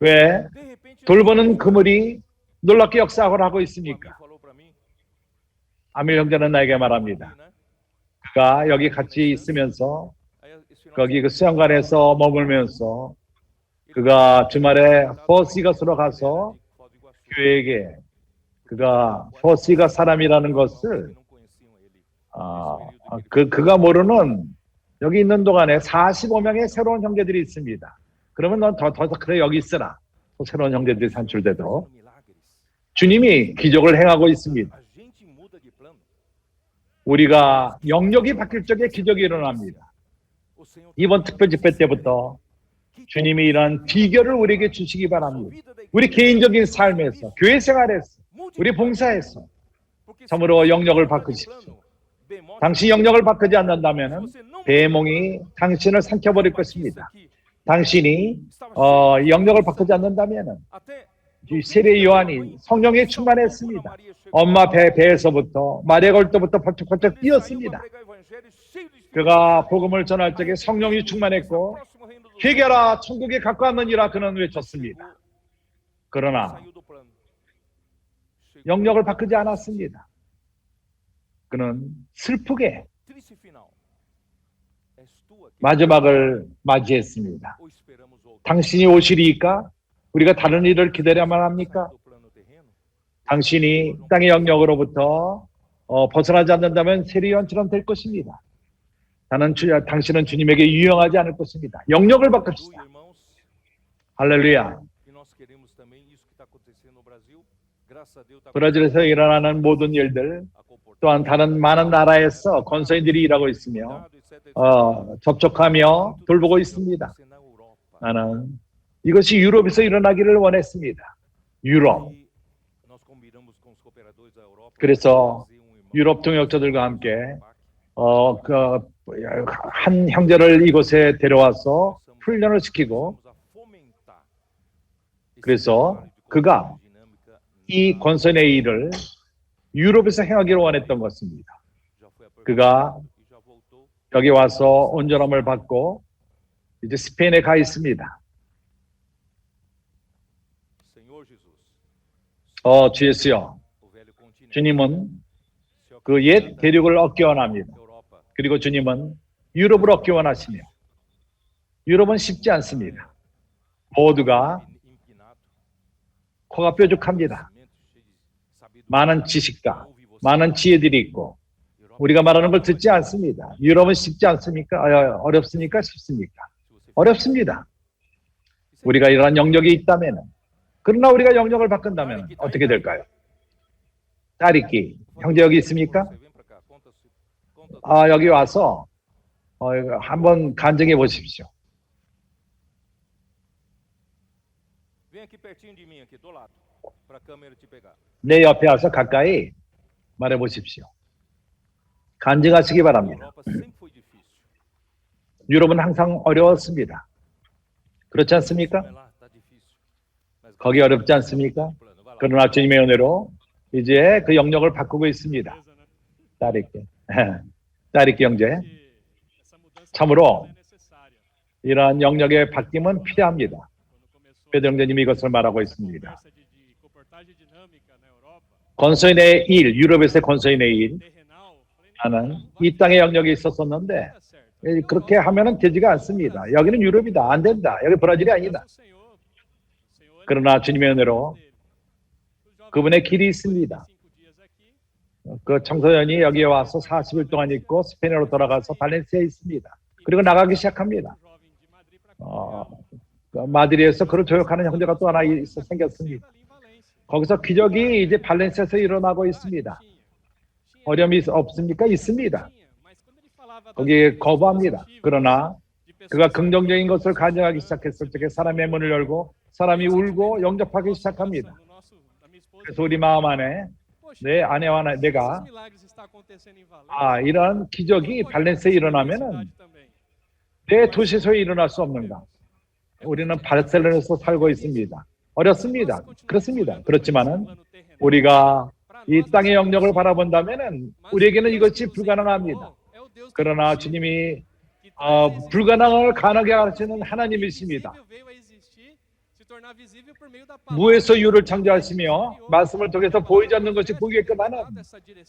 왜 돌보는 그물이 놀랍게 역사를 하고 있습니까? 아밀 형제는 나에게 말합니다. 그가 여기 같이 있으면서 거기 그 수영관에서 머물면서 그가 주말에 포스이것으로 가서 교회에게 그가 포스이가 사람이라는 것을 그가 모르는 여기 있는 동안에 45명의 새로운 형제들이 있습니다. 그러면 넌 더 그래 여기 있으라. 또 새로운 형제들이 산출되도록 주님이 기적을 행하고 있습니다. 우리가 영역이 바뀔 적에 기적이 일어납니다. 이번 특별 집회 때부터 주님이 이런 비결을 우리에게 주시기 바랍니다. 우리 개인적인 삶에서, 교회 생활에서, 우리 봉사에서 참으로 영역을 바꾸십시오. 당신 영역을 바꾸지 않는다면 대몽이 당신을 삼켜버릴 것입니다. 당신이 영역을 바꾸지 않는다면 세례 요한이 성령에 충만했습니다. 엄마 배에서부터 마리아 걸 때부터 펄쩍펄쩍 뛰었습니다. 그가 복음을 전할 적에 성령이 충만했고 회개하라 천국에 가까웠느니라 그는 외쳤습니다. 그러나 영역을 바꾸지 않았습니다. 그는 슬프게 마지막을 맞이했습니다. 당신이 오시리이까? 우리가 다른 일을 기다려야만 합니까? 당신이 땅의 영역으로부터 벗어나지 않는다면 세리원처럼 될 것입니다. 당신은 주님에게 유용하지 않을 것입니다. 영역을 바꿉시다. 할렐루야. 브라질에서 일어나는 모든 일들, 또한 다른 많은 나라에서 권서인들이 일하고 있으며 접촉하며 돌보고 있습니다. 나는 이것이 유럽에서 일어나기를 원했습니다. 유럽. 그래서 유럽 동역자들과 함께 한 형제를 이곳에 데려와서 훈련을 시키고, 그래서 그가 이 권선의 일을 유럽에서 행하기를 원했던 것입니다. 그가 여기 와서 온전함을 받고 이제 스페인에 가 있습니다. 주 예수여, 주님은 그 옛 대륙을 얻기 원합니다. 그리고 주님은 유럽을 얻기 원하시며, 유럽은 쉽지 않습니다. 모두가 코가 뾰족합니다. 많은 지식과 많은 지혜들이 있고 우리가 말하는 걸 듣지 않습니다. 유럽은 쉽지 않습니까? 어렵습니까? 쉽습니까? 어렵습니다. 우리가 이러한 영역이 있다면, 그러나 우리가 영역을 바꾼다면 어떻게 될까요? 딸이끼 형제 여기 있습니까? 여기 와서 한번 간증해 보십시오. 내 옆에 와서 가까이 말해 보십시오. 간증하시기 바랍니다. 유럽은 항상 어려웠습니다. 그렇지 않습니까? 거기 어렵지 않습니까? 그러나 주님의 은혜로 이제 그 영역을 바꾸고 있습니다. 딸이끼 형제, 참으로 이러한 영역의 바뀜은 필요합니다. 베드로 형제님이 이것을 말하고 있습니다. 권서인의 일, 유럽에서의 권서인의 일, 나는 이 땅의 영역에 있었었는데 그렇게 하면은 되지가 않습니다. 여기는 유럽이다, 안 된다. 여기 브라질이 아니다. 그러나 주님의 은혜로 그분의 길이 있습니다. 그 청소년이 여기에 와서 40일 동안 있고 스페인으로 돌아가서 발렌시아에 있습니다. 그리고 나가기 시작합니다. 마드리에서 그를 조역하는 형제가 또 하나 생겼습니다. 거기서 기적이 이제 발렌시아에서 일어나고 있습니다. 어려움이 없습니까? 있습니다. 거기에 거부합니다. 그러나 그가 긍정적인 것을 간증하기 시작했을 적에 사람의 문을 열고 사람이 울고 영접하기 시작합니다. 그래서 우리 마음 안에 내 아내와 내가 이런 기적이 발렌시아에 일어나면은 내 도시에서 일어날 수 없는가? 우리는 바르셀로나에서 살고 있습니다. 어렵습니다. 그렇습니다. 그렇지만은 우리가 이 땅의 영역을 바라본다면은 우리에게는 이것이 불가능합니다. 그러나 주님이 불가능을 가능하게 하시는 하나님이십니다. 무에서 유를 창조하시며 말씀을 통해서 보이지 않는 것이 보이게끔 하는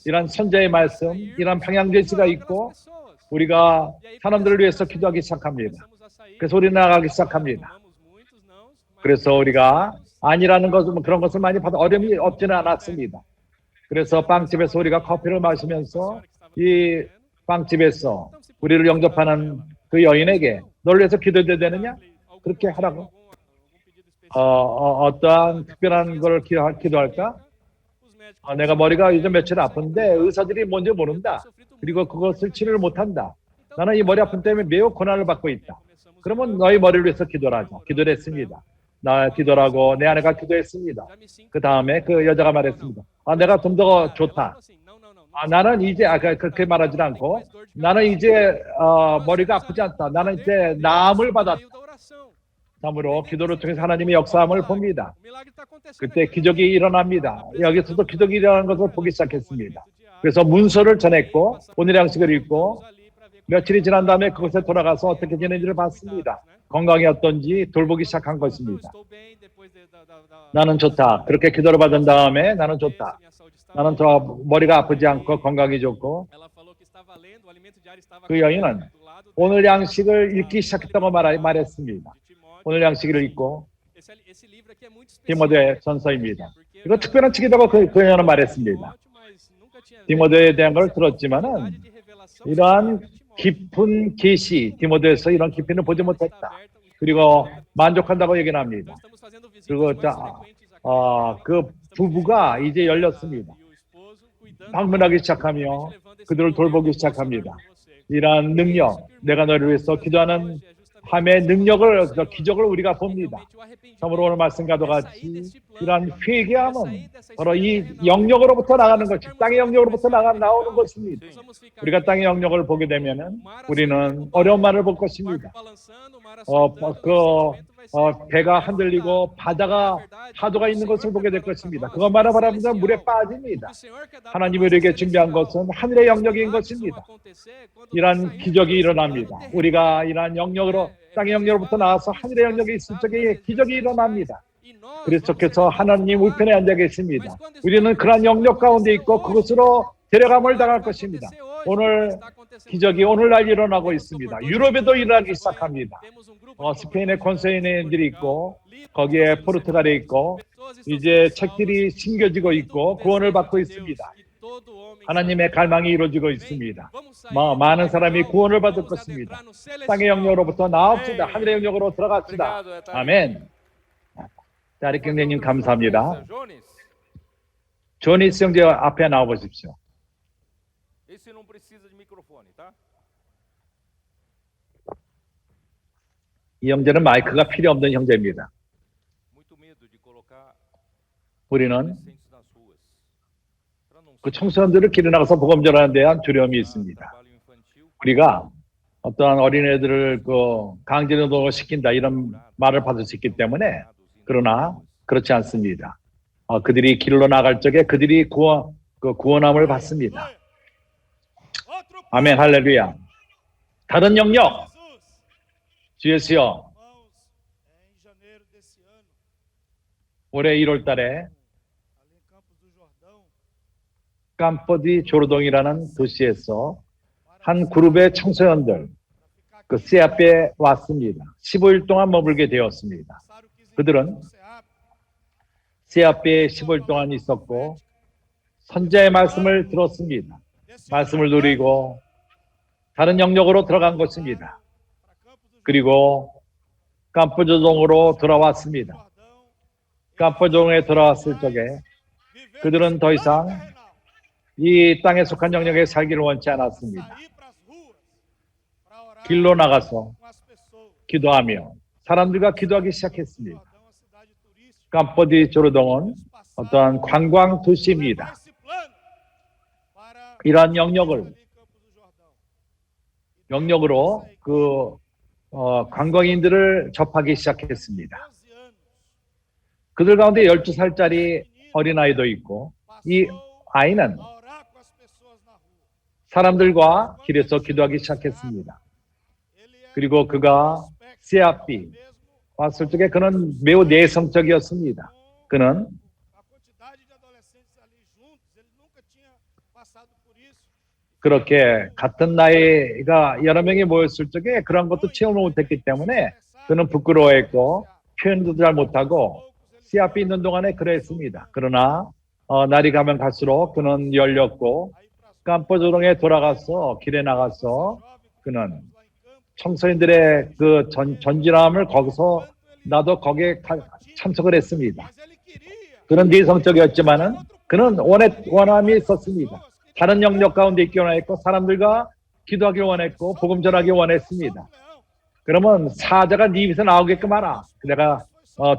이런 선자의 말씀, 이런 방향 제시가 있고 우리가 사람들을 위해서 기도하기 시작합니다. 그래서 우리 나가기 시작합니다. 그래서 우리가 아니라는 것은 그런 것을 많이 받아 어려움이 없지는 않았습니다. 그래서 빵집에서 우리가 커피를 마시면서 이 빵집에서 우리를 영접하는 그 여인에게 널 위해서 기도해야 되느냐? 그렇게 하라고. 어떠한 특별한 걸 기도할까? 내가 머리가 요즘 며칠 아픈데 의사들이 뭔지 모른다. 그리고 그것을 치료를 못한다. 나는 이 머리 아픔 때문에 매우 고난을 받고 있다. 그러면 너희 머리를 위해서 기도를 하자. 기도를 했습니다. 나 기도를 하고 내 아내가 기도했습니다. 그 다음에 그 여자가 말했습니다. 내가 좀 더 좋다. 나는 이제 그렇게 말하지 않고 나는 이제 머리가 아프지 않다. 나는 이제 나음을 받았다. 참으로 기도를 통해서 하나님의 역사함을 봅니다. 그때 기적이 일어납니다. 여기서도 기적이 일어나는 것을 보기 시작했습니다. 그래서 문서를 전했고 오늘의 양식을 읽고 며칠이 지난 다음에 그곳에 돌아가서 어떻게 지내는지를 봤습니다. 건강이 어떤지 돌보기 시작한 것입니다. 나는 좋다. 그렇게 기도를 받은 다음에 나는 좋다. 나는 저 머리가 아프지 않고 건강이 좋고, 그 여인은 오늘 양식을 읽기 시작했다고 말했습니다. 오늘 양식을 읽고 디모데 전서입니다. 이거 특별한 책이라고 그 여인은 말했습니다. 디모데에 대한 걸 들었지만은 이러한 깊은 계시, 디모데에서 이런 깊이는 보지 못했다. 그리고 만족한다고 얘기를 합니다. 그리고 그 부부가 이제 열렸습니다. 방문하기 시작하며 그들을 돌보기 시작합니다. 이러한 능력, 내가 너를 위해서 기도하는 함의 능력을, 기적을 우리가 봅니다. 참으로 오늘 말씀과도 같이 이러한 회개함은 바로 이 영역으로부터 나가는 것이, 땅의 영역으로부터 나오는 것입니다. 우리가 땅의 영역을 보게 되면은 우리는 어려운 말을 볼 것입니다. 배가 흔들리고 바다가 파도가 있는 것을 보게 될 것입니다. 그것만을 바라보면 물에 빠집니다. 하나님이 우리에게 준비한 것은 하늘의 영역인 것입니다. 이러한 기적이 일어납니다. 우리가 이러한 영역으로, 땅의 영역으로부터 나와서 하늘의 영역에 있을 적에 기적이 일어납니다. 그리스도께서 하나님 우편에 앉아 계십니다. 우리는 그러한 영역 가운데 있고 그것으로 데려감을 당할 것입니다. 오늘 기적이 오늘날 일어나고 있습니다. 유럽에도 일어나기 시작합니다. 스페인에 콘세인들이 있고, 거기에 포르투갈에 있고, 이제 책들이 심겨지고 있고 구원을 받고 있습니다. 하나님의 갈망이 이루어지고 있습니다. 많은 사람이 구원을 받을 것입니다. 땅의 영역으로부터 나옵시다. 하늘의 영역으로 들어갑시다. 아멘. 자, 리경대님 감사합니다. 조니스 형제 앞에 나와 보십시오. 이 형제는 마이크가 필요 없는 형제입니다. 우리는 그 청소년들을 길에 나가서 복음 전하는 데한 두려움이 있습니다. 우리가 어떠한 어린애들을 강제노동을 시킨다 이런 말을 받을 수 있기 때문에, 그러나 그렇지 않습니다. 그들이 길로 나갈 적에 그들이 구원함을 받습니다. 아멘, 할렐루야. 다른 영역, 주 예수여, 올해 1월 달에 캄포디 조르동이라는 도시에서 한 그룹의 청소년들, 그 세아페에 왔습니다. 15일 동안 머물게 되었습니다. 그들은 세아페에 15일 동안 있었고 선자의 말씀을 들었습니다. 말씀을 누리고 다른 영역으로 들어간 것입니다. 그리고 캄포조동으로 돌아왔습니다. 캄포조동에 돌아왔을 적에 그들은 더 이상 이 땅에 속한 영역에 살기를 원치 않았습니다. 길로 나가서 기도하며 사람들과 기도하기 시작했습니다. 캄포디 조르동은 어떠한 관광 도시입니다. 이러한 영역으로 관광인들을 접하기 시작했습니다. 그들 가운데 12살짜리 어린아이도 있고, 이 아이는 사람들과 길에서 기도하기 시작했습니다. 그리고 그가 세아피 왔을 적에 그는 매우 내성적이었습니다. 그는 그렇게 같은 나이가 여러 명이 모였을 적에 그런 것도 체험을 못했기 때문에 그는 부끄러워했고 표현도 잘 못하고 세아피 있는 동안에 그랬습니다. 그러나 날이 가면 갈수록 그는 열렸고 캄포조동에 돌아가서 길에 나가서 그는 청소년들의 그 전진함을 거기서 나도 거기에 참석을 했습니다. 그는 내성적이었지만은 그는 원함이 있었습니다. 다른 영역 가운데 있기 원했고 사람들과 기도하기 원했고 복음 전하기 원했습니다. 그러면 사자가 네 입에서 나오게끔 하라. 내가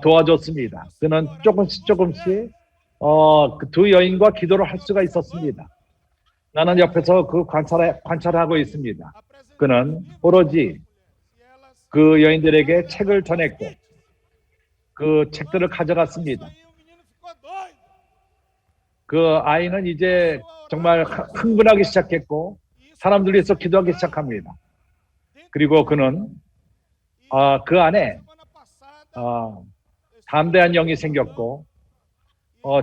도와줬습니다. 그는 조금씩 그 두 여인과 기도를 할 수가 있었습니다. 나는 옆에서 그 관찰하고 있습니다. 그는 오로지 그 여인들에게 책을 전했고 그 책들을 가져갔습니다. 그 아이는 이제 정말 흥분하기 시작했고 사람들 위해서 기도하기 시작합니다. 그리고 그는 그 안에 담대한 영이 생겼고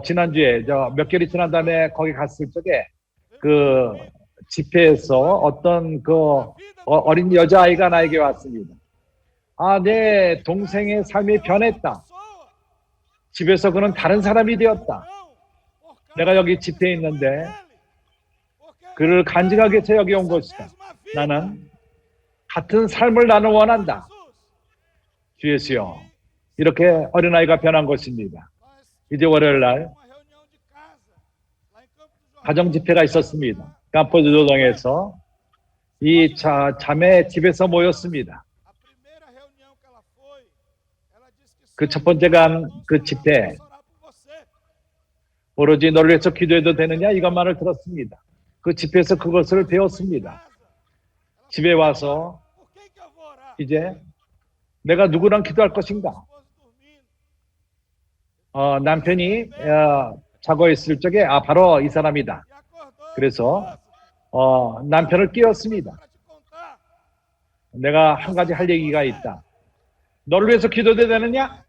지난주에 몇 개월이 지난 다음에 거기 갔을 적에 그 집회에서 어떤 어린 여자아이가 나에게 왔습니다. 내 동생의 삶이 변했다. 집에서 그는 다른 사람이 되었다. 내가 여기 집회에 있는데 그를 간증하기 위해서 여기 온 것이다. 나는 같은 삶을 나는 원한다. 주 예수여, 이렇게 어린아이가 변한 것입니다. 이제 월요일 날 가정집회가 있었습니다. 깜포도동에서 이 자매 집에서 모였습니다. 그 첫 번째 간 그 집회, 오로지 너를 위해서 기도해도 되느냐 이것만을 들었습니다. 그 집회에서 그것을 배웠습니다. 집에 와서 이제 내가 누구랑 기도할 것인가? 남편이 자고 있을 적에 바로 이 사람이다. 그래서 남편을 깨웠습니다. 내가 한 가지 할 얘기가 있다. 너를 위해서 기도해도 되느냐?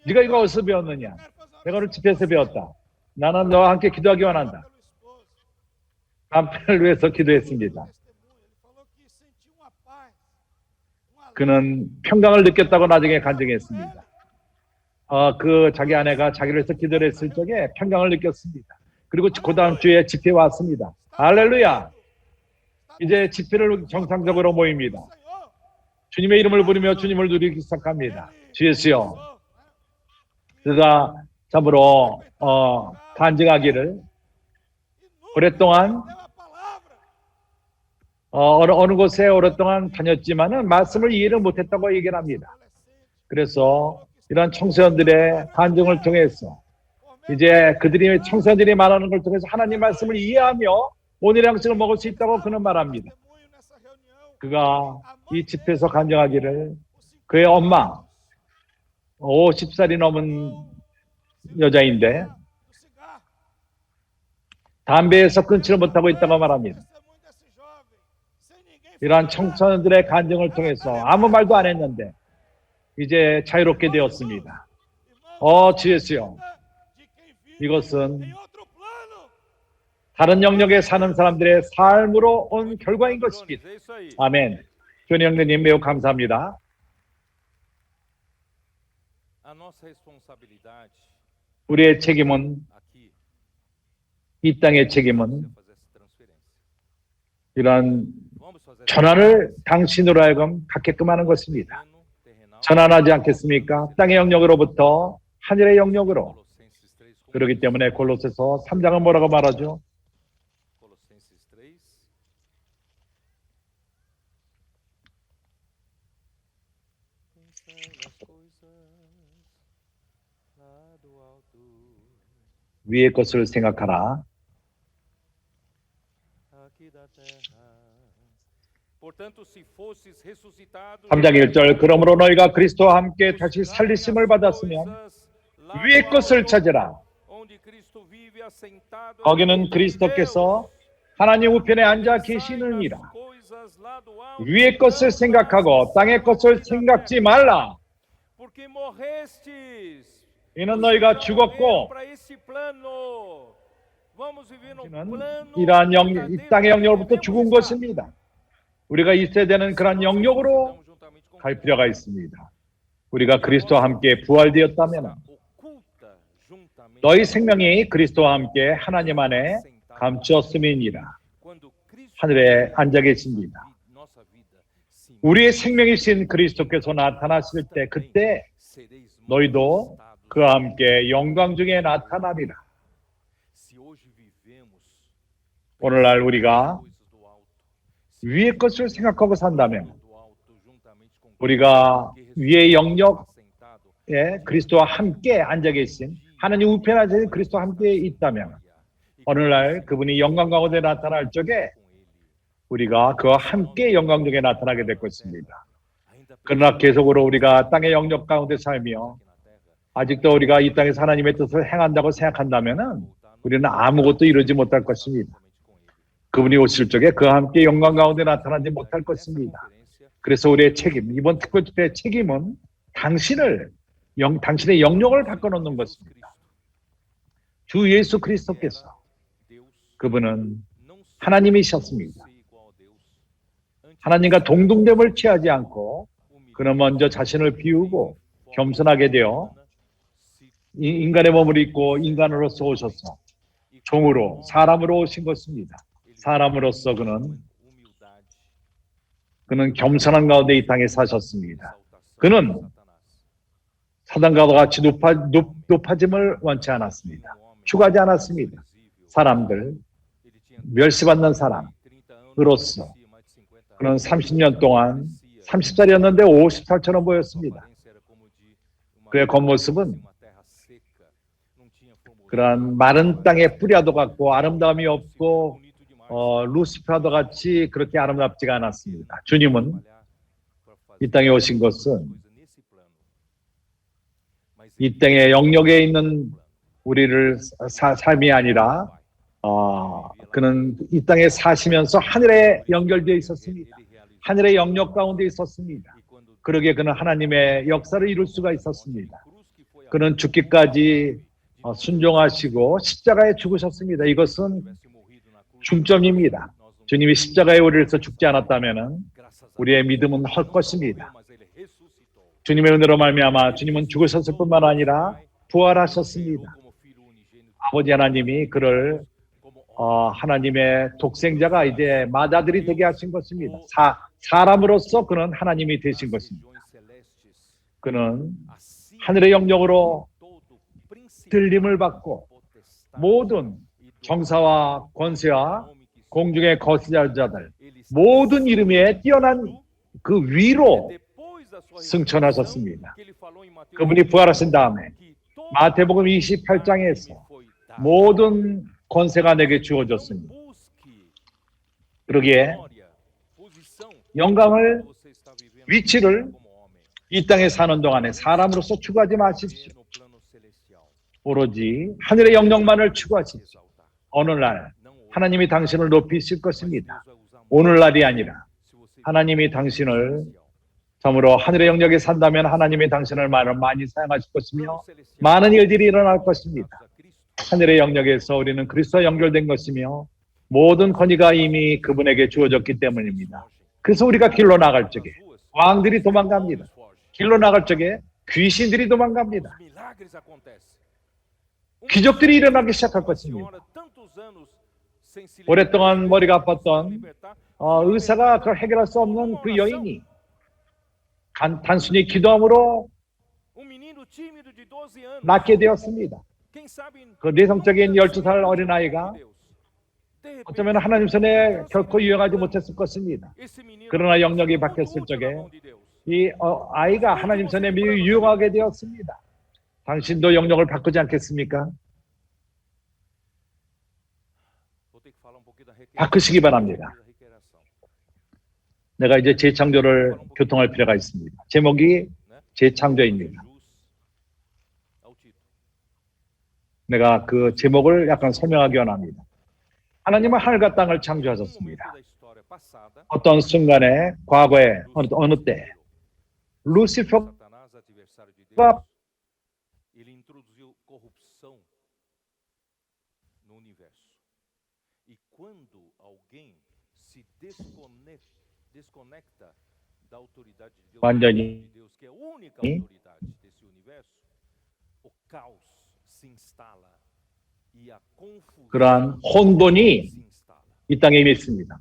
네가 이거 어디서 배웠느냐? 내가 오늘 집회에서 배웠다. 나는 너와 함께 기도하기 원한다. 남편을 위해서 기도했습니다. 그는 평강을 느꼈다고 나중에 간증했습니다. 자기 아내가 자기를 위해서 기도를 했을 적에 평강을 느꼈습니다. 그리고 그 다음 주에 집회에 왔습니다. 할렐루야! 이제 집회를 정상적으로 모입니다. 주님의 이름을 부르며 주님을 누리기 시작합니다. 주 예수여, 그가 참으로 간증하기를 오랫동안 어느 곳에 오랫동안 다녔지만은 말씀을 이해를 못했다고 얘기를 합니다. 그래서 이런 청소년들의 간증을 통해서 이제 청소년들이 말하는 걸 통해서 하나님 말씀을 이해하며 오늘의 양식을 먹을 수 있다고 그는 말합니다. 그가 이 집회에서 간증하기를 그의 엄마 50살이 넘은 여자인데 담배에서 끊지를 못하고 있다고 말합니다. 이러한 청소년들의 간증을 통해서 아무 말도 안 했는데 이제 자유롭게 되었습니다. 주 예수여, 이것은 다른 영역에 사는 사람들의 삶으로 온 결과인 것입니다. 아멘. 교니 형님 매우 감사합니다. 우리의 책임은, 이 땅의 책임은 이러한 전환을 당신으로 하여금 갖게끔 하는 것입니다. 전환하지 않겠습니까? 땅의 영역으로부터 하늘의 영역으로. 그렇기 때문에 골로새서 3장은 뭐라고 말하죠? 위의 것을 생각하라. 3장 1절, 그러므로 너희가 그리스도와 함께 다시 살리심을 받았으면 위의 것을 찾으라. 거기는 그리스도께서 하나님 우편에 앉아 계시느니라. 위의 것을 생각하고 땅의 것을 생각지 말라. 이는 너희가 죽었고 이러한 이 땅의 영역으로부터 죽은 것입니다. 우리가 있어야 되는 그런 영역으로 갈 필요가 있습니다. 우리가 그리스도와 함께 부활되었다면 너희 생명이 그리스도와 함께 하나님 안에 감추었음이니라. 하늘에 앉아 계십니다. 우리의 생명이신 그리스도께서 나타나실 때 그때 너희도 그와 함께 영광 중에 나타나리라. 오늘날 우리가 위의 것을 생각하고 산다면 우리가 위의 영역에 그리스도와 함께 앉아 계신 하나님 우편에 앉아 계신 그리스도와 함께 있다면 오늘날 그분이 영광 가운데 나타날 적에 우리가 그와 함께 영광 중에 나타나게 될 것입니다. 그러나 계속으로 우리가 땅의 영역 가운데 살며 아직도 우리가 이 땅에서 하나님의 뜻을 행한다고 생각한다면 우리는 아무것도 이루지 못할 것입니다. 그분이 오실 적에 그와 함께 영광 가운데 나타나지 못할 것입니다. 그래서 우리의 책임, 이번 특별 집회의 책임은 당신의 영역을 바꿔놓는 것입니다. 주 예수 그리스도께서 그분은 하나님이셨습니다. 하나님과 동등됨을 취하지 않고 그는 먼저 자신을 비우고 겸손하게 되어 인간의 몸을 입고 인간으로서 오셔서 종으로 사람으로 오신 것입니다. 사람으로서 그는 겸손한 가운데 이 땅에 사셨습니다. 그는 사단과 같이 높아짐을 원치 않았습니다. 추구하지 않았습니다. 사람들, 멸시받는 사람으로서 그는 30년 동안 30살이었는데 50살처럼 보였습니다. 그의 겉모습은 그러한 마른 땅에 뿌리와도 같고 아름다움이 없고 루시퍼도 같이 그렇게 아름답지가 않았습니다. 주님은 이 땅에 오신 것은 이 땅의 영역에 있는 우리를 삶이 아니라 그는 이 땅에 사시면서 하늘에 연결되어 있었습니다. 하늘의 영역 가운데 있었습니다. 그러기에 그는 하나님의 역사를 이룰 수가 있었습니다. 그는 죽기까지 순종하시고 십자가에 죽으셨습니다. 이것은 중점입니다. 주님이 십자가에 오르셔서 죽지 않았다면 우리의 믿음은 헛것입니다. 주님의 은혜로 말미암아 주님은 죽으셨을 뿐만 아니라 부활하셨습니다. 아버지 하나님이 그를 하나님의 독생자가 이제 맏아들이 되게 하신 것입니다. 사람으로서 그는 하나님이 되신 것입니다. 그는 하늘의 영역으로 들림을 받고 모든 정사와 권세와 공중의 거스자들 모든 이름 위에 뛰어난 그 위로 승천하셨습니다. 그분이 부활하신 다음에 마태복음 28장에서 모든 권세가 내게 주어졌습니다. 그러기에 영광을, 위치를 이 땅에 사는 동안에 사람으로서 추구하지 마십시오. 오로지 하늘의 영역만을 추구하십시오. 어느 날 하나님이 당신을 높이실 것입니다. 오늘날이 아니라 하나님이 당신을 참으로 하늘의 영역에 산다면 하나님이 당신을 많이 사용하실 것이며 많은 일들이 일어날 것입니다. 하늘의 영역에서 우리는 그리스도와 연결된 것이며 모든 권위가 이미 그분에게 주어졌기 때문입니다. 그래서 우리가 길로 나갈 적에 왕들이 도망갑니다. 길로 나갈 적에 귀신들이 도망갑니다. 기적들이 일어나기 시작할 것입니다. 오랫동안 머리가 아팠던 의사가 그걸 해결할 수 없는 그 여인이 단순히 기도함으로 낫게 되었습니다. 그 내성적인 12살 어린아이가 어쩌면 하나님 손에 결코 유용하지 못했을 것입니다. 그러나 영역이 바뀌었을 적에 이 아이가 하나님 손에 유용하게 되었습니다. 당신도 영역을 바꾸지 않겠습니까? 바꾸시기 바랍니다. 내가 이제 재창조를 교통할 필요가 있습니다. 제목이 재창조입니다. 내가 그 제목을 약간 설명하기 원합니다. 하나님은 하늘과 땅을 창조하셨습니다. 어떤 순간에 과거에 어느 때 루시퍼가 완전히 그러한 혼돈이 이 땅에 이미 있습니다.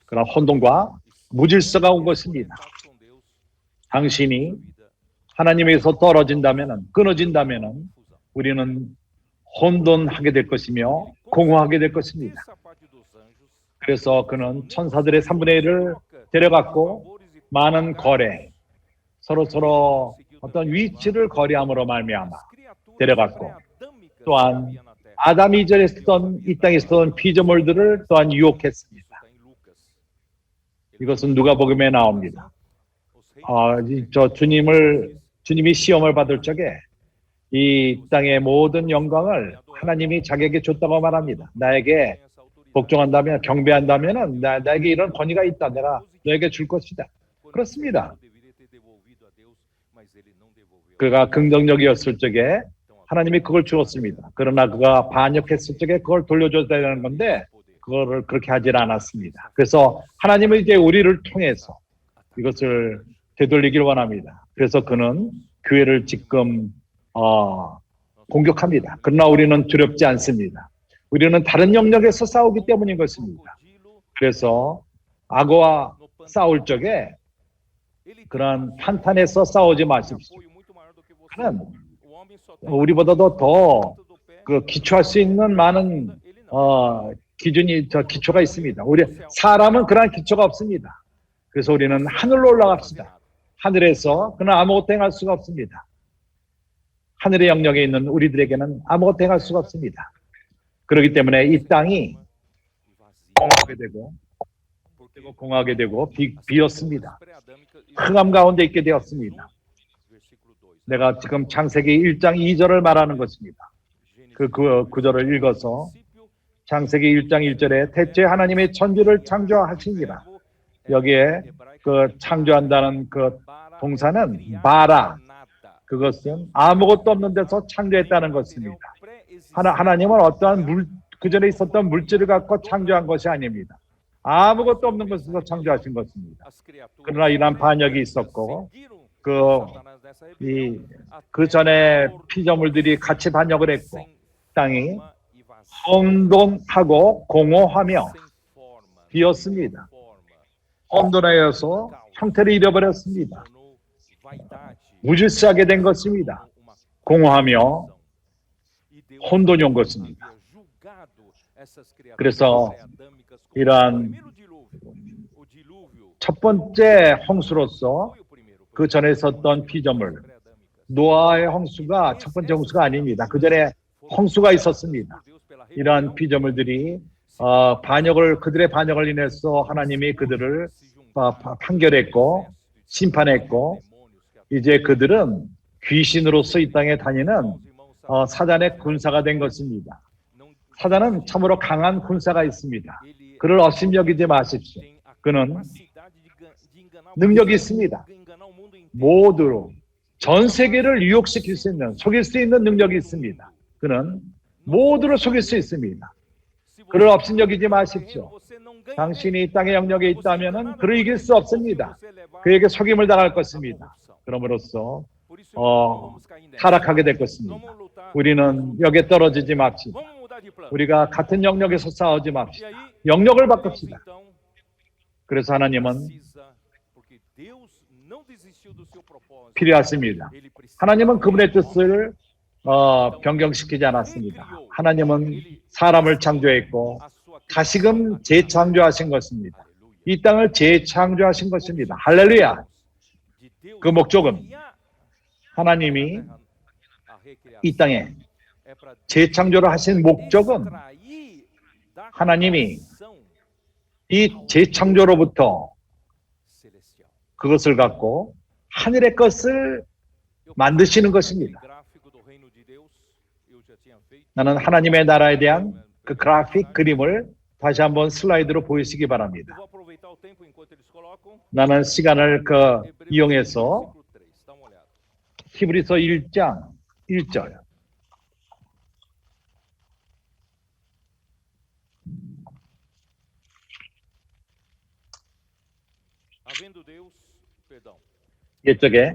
그러한 혼돈과 무질서가 온 것입니다. 당신이 하나님에서 떨어진다면, 끊어진다면 우리는 혼돈하게 될 것이며 공허하게 될 것입니다. 그래서 그는 천사들의 3분의 1을 데려갔고 많은 거래, 서로 어떤 위치를 거래함으로 말미암아 데려갔고 또한 아담이 이전에 쓰던 이 땅에 쓰던 피조물들을 또한 유혹했습니다. 이것은 누가복음에 나옵니다. 주님이 시험을 받을 적에 이 땅의 모든 영광을 하나님이 자기에게 줬다고 말합니다. 나에게 복종한다면, 경배한다면은 나에게 이런 권위가 있다. 내가 너에게 줄 것이다. 그렇습니다. 그가 긍정적이었을 적에 하나님이 그걸 주었습니다. 그러나 그가 반역했을 적에 그걸 돌려줘야 되는 건데 그거를 그렇게 하질 않았습니다. 그래서 하나님은 이제 우리를 통해서 이것을 되돌리길 원합니다. 그래서 그는 교회를 지금 공격합니다. 그러나 우리는 두렵지 않습니다. 우리는 다른 영역에서 싸우기 때문인 것입니다. 그래서 악어와 싸울 적에 그런 한탄에서 싸우지 마십시오. 그는 우리보다도 더 기초할 수 있는 많은 기초가 있습니다. 우리 사람은 그러한 기초가 없습니다. 그래서 우리는 하늘로 올라갑시다. 하늘에서 그는 아무것도 행할 수가 없습니다. 하늘의 영역에 있는 우리들에게는 아무것도 행할 수가 없습니다. 그렇기 때문에 이 땅이 공하게 되고 비었습니다. 흑암 가운데 있게 되었습니다. 내가 지금 창세기 1장 2절을 말하는 것입니다. 그 구절을 읽어서 창세기 1장 1절에 대체 하나님의 천지를 창조하시니라. 여기에 그 창조한다는 그 동사는 바라. 그것은 아무것도 없는 데서 창조했다는 것입니다. 하나님은 어떠한 그 전에 있었던 물질을 갖고 창조한 것이 아닙니다. 아무것도 없는 것에서 창조하신 것입니다. 그러나 이러한 반역이 있었고 그 전에 피조물들이 같이 반역을 했고 땅이 혼돈하고 공허하며 비었습니다. 혼돈하여서 형태를 잃어버렸습니다. 무질서하게 된 것입니다. 공허하며 혼돈이 온 것입니다. 그래서 이러한 첫 번째 홍수로서 그 전에 있었던 피조물 노아의 홍수가 첫 번째 홍수가 아닙니다. 그 전에 홍수가 있었습니다. 이러한 피조물들이 그들의 반역을 인해서 하나님이 그들을 판결했고 심판했고 이제 그들은 귀신으로서 이 땅에 다니는 사단의 군사가 된 것입니다. 사단은 참으로 강한 군사가 있습니다. 그를 업신여기지 마십시오. 그는 능력이 있습니다. 모두 전 세계를 유혹시킬 수 있는, 속일 수 있는 능력이 있습니다. 그는 모두를 속일 수 있습니다. 그를 업신여기지 마십시오. 당신이 이 땅의 영역에 있다면 그를 이길 수 없습니다. 그에게 속임을 당할 것입니다. 그럼으로써 타락하게 될 것입니다. 우리는 여기에 떨어지지 맙시다. 우리가 같은 영역에서 싸우지 맙시다. 영역을 바꿉시다. 그래서 하나님은 필요하십니다. 하나님은 그분의 뜻을 변경시키지 않았습니다. 하나님은 사람을 창조했고 다시금 재창조하신 것입니다. 이 땅을 재창조하신 것입니다. 할렐루야. 그 목적은 하나님이 이 땅에 재창조를 하신 목적은 하나님이 이 재창조로부터 그것을 갖고 하늘의 것을 만드시는 것입니다. 나는 하나님의 나라에 대한 그 그래픽 그림을 다시 한번 슬라이드로 보이시기 바랍니다. 나는 시간을 이용해서 히브리서 1장 1절 이쪽에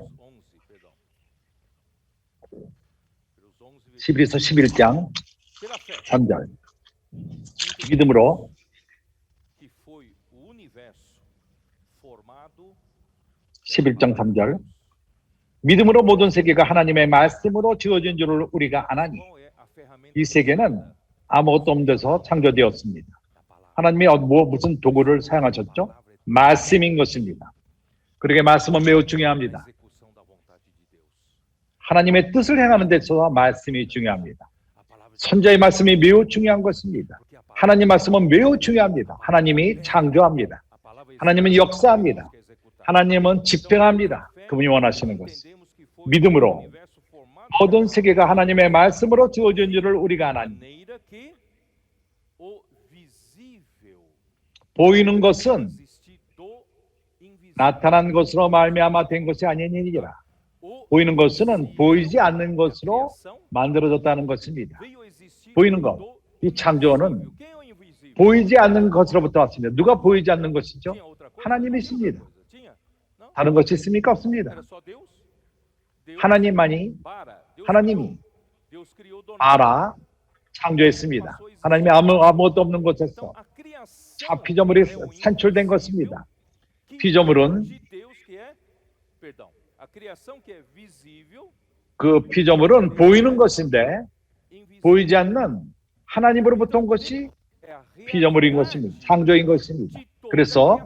히브리서 11장 3절 믿음으로 11장 3절 믿음으로 모든 세계가 하나님의 말씀으로 지어진 줄을 우리가 아나니 이 세계는 아무것도 없는 데서 창조되었습니다. 하나님이 무슨 도구를 사용하셨죠? 말씀인 것입니다. 그러게 말씀은 매우 중요합니다. 하나님의 뜻을 행하는 데 있어서 말씀이 중요합니다. 선자의 말씀이 매우 중요한 것입니다. 하나님 말씀은 매우 중요합니다. 하나님이 창조합니다. 하나님은 역사합니다. 하나님은 집행합니다. 그분이 원하시는 것을 믿음으로 모든 세계가 하나님의 말씀으로 지어진 줄을 우리가 아나니 보이는 것은 나타난 것으로 말미암아 된 것이 아니니라. 보이는 것은 보이지 않는 것으로 만들어졌다는 것입니다. 보이는 것, 이 창조는 보이지 않는 것으로부터 왔습니다. 누가 보이지 않는 것이죠? 하나님이십니다. 다른 것이 있습니까? 없습니다. 하나님이 알아 창조했습니다. 하나님이 아무것도 없는 곳에서 피조물이 산출된 것입니다. 피조물은 그 피조물은 보이는 것인데 보이지 않는 하나님으로부터 온 것이 피조물인 것입니다. 창조인 것입니다. 그래서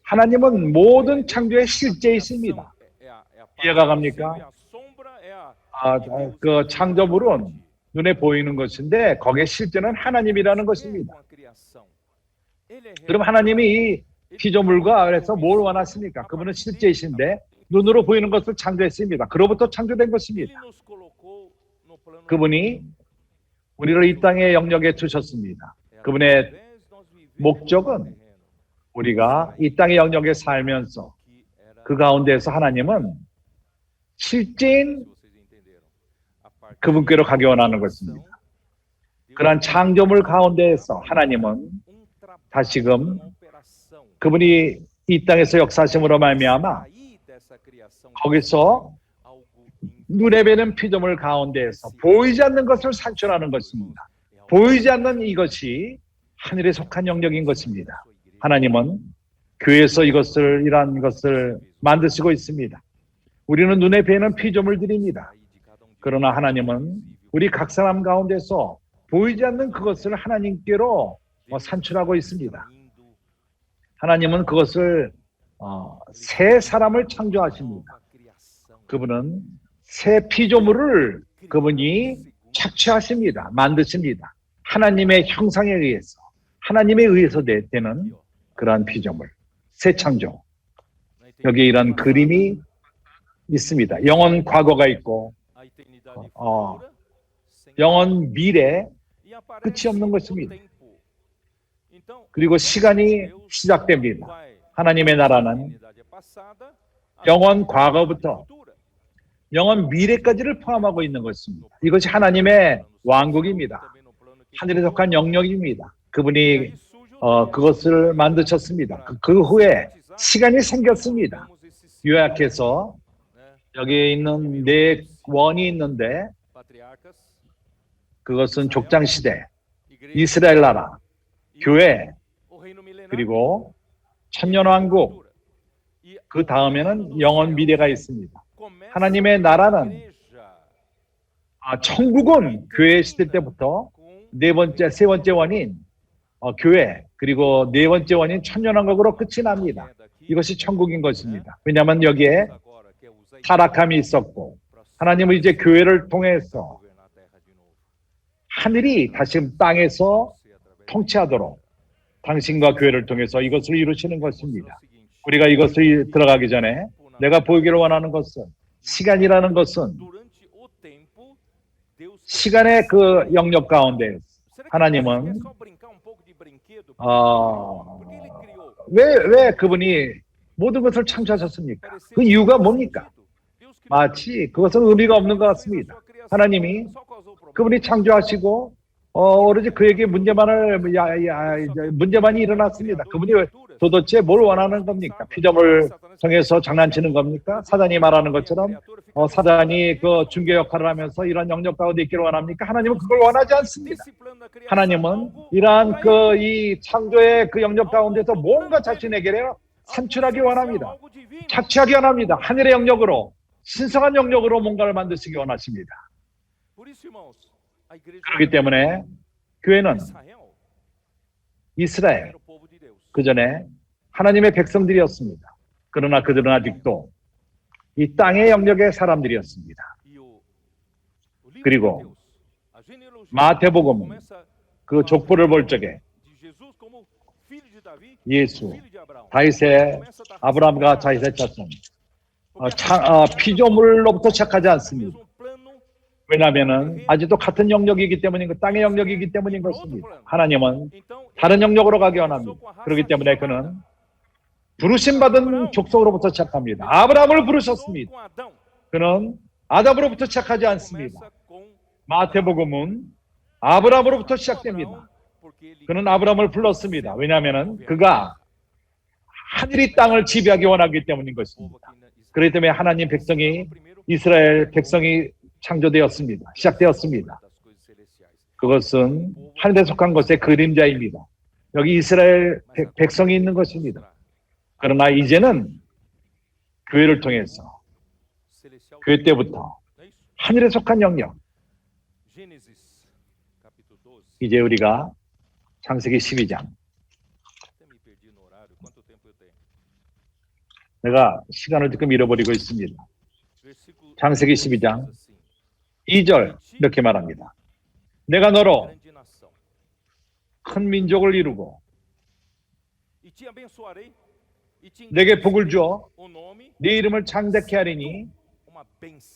하나님은 모든 창조의 실제이십니다. 이해가 갑니까? 그 창조물은 눈에 보이는 것인데 거기에 실제는 하나님이라는 것입니다. 그럼 하나님이 이 피조물과 그래서 뭘 원하십니까? 그분은 실제이신데 눈으로 보이는 것을 창조했습니다. 그로부터 창조된 것입니다. 그분이 우리를 이 땅의 영역에 두셨습니다. 그분의 목적은 우리가 이 땅의 영역에 살면서 그 가운데에서 하나님은 실제인 그분께로 가기 원하는 것입니다. 그러한 창조물 가운데에서 하나님은 다시금 그분이 이 땅에서 역사하심으로 말미암아 거기서 눈에 뵈는 피조물 가운데에서 보이지 않는 것을 산출하는 것입니다. 보이지 않는 이것이 하늘에 속한 영역인 것입니다. 하나님은 교회에서 이러한 것을 만드시고 있습니다. 우리는 눈에 뵈는 피조물들입니다. 그러나 하나님은 우리 각 사람 가운데서 보이지 않는 그것을 하나님께로 산출하고 있습니다. 하나님은 그것을 새 사람을 창조하십니다. 그분은 새 피조물을 그분이 착취하십니다. 만드십니다. 하나님의 형상에 의해서 하나님에 의해서 되는 그러한 피조물, 새 창조. 여기에 이런 그림이 있습니다. 영원 과거가 있고 영원 미래, 끝이 없는 것입니다. 그리고 시간이 시작됩니다. 하나님의 나라는 영원 과거부터 영원 미래까지를 포함하고 있는 것입니다. 이것이 하나님의 왕국입니다. 하늘에 속한 영역입니다. 그분이 그것을 만드셨습니다. 그 후에 시간이 생겼습니다. 요약해서 여기에 있는 네 원이 있는데 그것은 족장시대, 이스라엘 나라, 교회, 그리고 천년왕국, 그 다음에는 영원 미래가 있습니다. 하나님의 나라는 천국은 교회 시대 때부터 세 번째 원인 교회, 그리고 네 번째 원인 천년왕국으로 끝이 납니다. 이것이 천국인 것입니다. 왜냐하면 여기에 타락함이 있었고 하나님은 이제 교회를 통해서 하늘이 다시 땅에서 통치하도록 당신과 교회를 통해서 이것을 이루시는 것입니다. 우리가 이것을 들어가기 전에 내가 보이기를 원하는 것은 시간이라는 것은 시간의 그 영역 가운데 하나님은 왜 그분이 모든 것을 창조하셨습니까? 그 이유가 뭡니까? 마치 그것은 의미가 없는 것 같습니다. 하나님이 그분이 창조하시고 오로지 그에게 문제만이 일어났습니다. 그분이 도대체 뭘 원하는 겁니까? 피조물 통해서 장난치는 겁니까? 사단이 말하는 것처럼 사단이 그 중개 역할을 하면서 이런 영역 가운데 있기를 원합니까? 하나님은 그걸 원하지 않습니다. 하나님은 이러한 이 창조의 그 영역 가운데서 뭔가 자신에게 산출하기 원합니다. 착취하기 원합니다. 하늘의 영역으로, 신성한 영역으로 뭔가를 만드시기 원하십니다. 그렇기 때문에 교회는 이스라엘, 그 전에 하나님의 백성들이었습니다. 그러나 그들은 아직도 이 땅의 영역의 사람들이었습니다. 그리고 마태복음 그 족보를 볼 적에 예수, 다윗의 아브라함과 다윗의 자손, 피조물로부터 시작하지 않습니다. 왜냐하면 아직도 같은 영역이기 때문인 것, 땅의 영역이기 때문인 것입니다. 하나님은 다른 영역으로 가기 원합니다. 그렇기 때문에 그는 부르심받은 족속으로부터 시작합니다. 아브라함을 부르셨습니다. 그는 아담으로부터 시작하지 않습니다. 마태복음은 아브라함으로부터 시작됩니다. 그는 아브라함을 불렀습니다. 왜냐하면 그가 하늘이 땅을 지배하기 원하기 때문인 것입니다. 그렇기 때문에 하나님 백성이, 이스라엘 백성이 창조되었습니다. 시작되었습니다. 그것은 하늘에 속한 것의 그림자입니다. 여기 이스라엘 백성이 있는 것입니다. 그러나 이제는 교회를 통해서, 교회 때부터 하늘에 속한 영역, 이제 우리가 창세기 12장, 내가 시간을 조금 잃어버리고 있습니다. 창세기 12장 2절 이렇게 말합니다. 내가 너로 큰 민족을 이루고 내게 복을 주어 네 이름을 창대케 하리니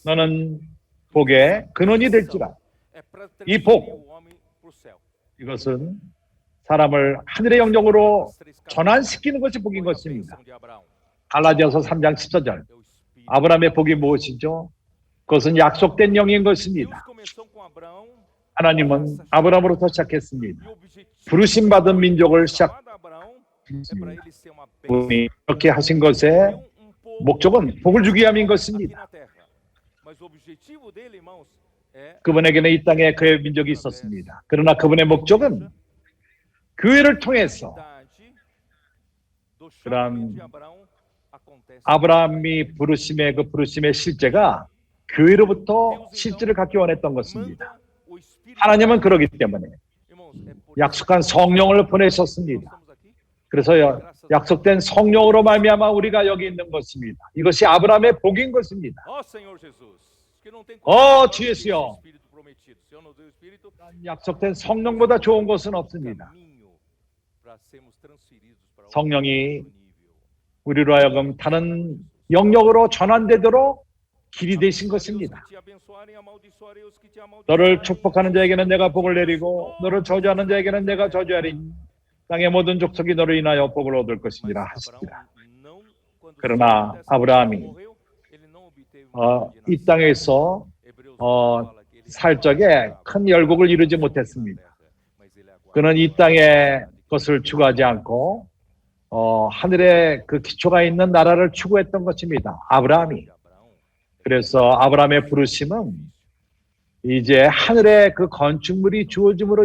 너는 복의 근원이 될지라. 이 복, 이것은 사람을 하늘의 영역으로 전환시키는 것이 복인 것입니다. 갈라디아서 3장 14절. 아브라함의 복이 무엇이죠? 그것은 약속된 영인 것입니다. 하나님은 아브라함으로부터 시작했습니다. 부르심받은 민족을 시작했습니다. 이렇게 하신 것의 목적은 복을 주기 위함인 것입니다. 그분에게는 이 땅에 그의 민족이 있었습니다. 그러나 그분의 목적은 교회를 통해서 그런 아브라함이 부르심의 그 부르심의 실제가 교회로부터 실제를 갖기 원했던 것입니다. 하나님은 그러기 때문에 약속한 성령을 보내셨습니다. 그래서 약속된 성령으로 말미암아 우리가 여기 있는 것입니다. 이것이 아브라함의 복인 것입니다. 주 예수여, 약속된 성령보다 좋은 것은 없습니다. 성령이 우리로 하여금 다른 영역으로 전환되도록 길이 되신 것입니다. 너를 축복하는 자에게는 내가 복을 내리고 너를 저주하는 자에게는 내가 저주하리니 땅의 모든 족속이 너를 인하여 복을 얻을 것이니라 하십니다. 그러나 아브라함이 이 땅에서 살 적에 큰 열국을 이루지 못했습니다. 그는 이 땅의 것을 추구하지 않고 하늘에 그 기초가 있는 나라를 추구했던 것입니다. 아브라함이. 그래서 아브라함의 부르심은 이제 하늘의 그 건축물이 주어짐으로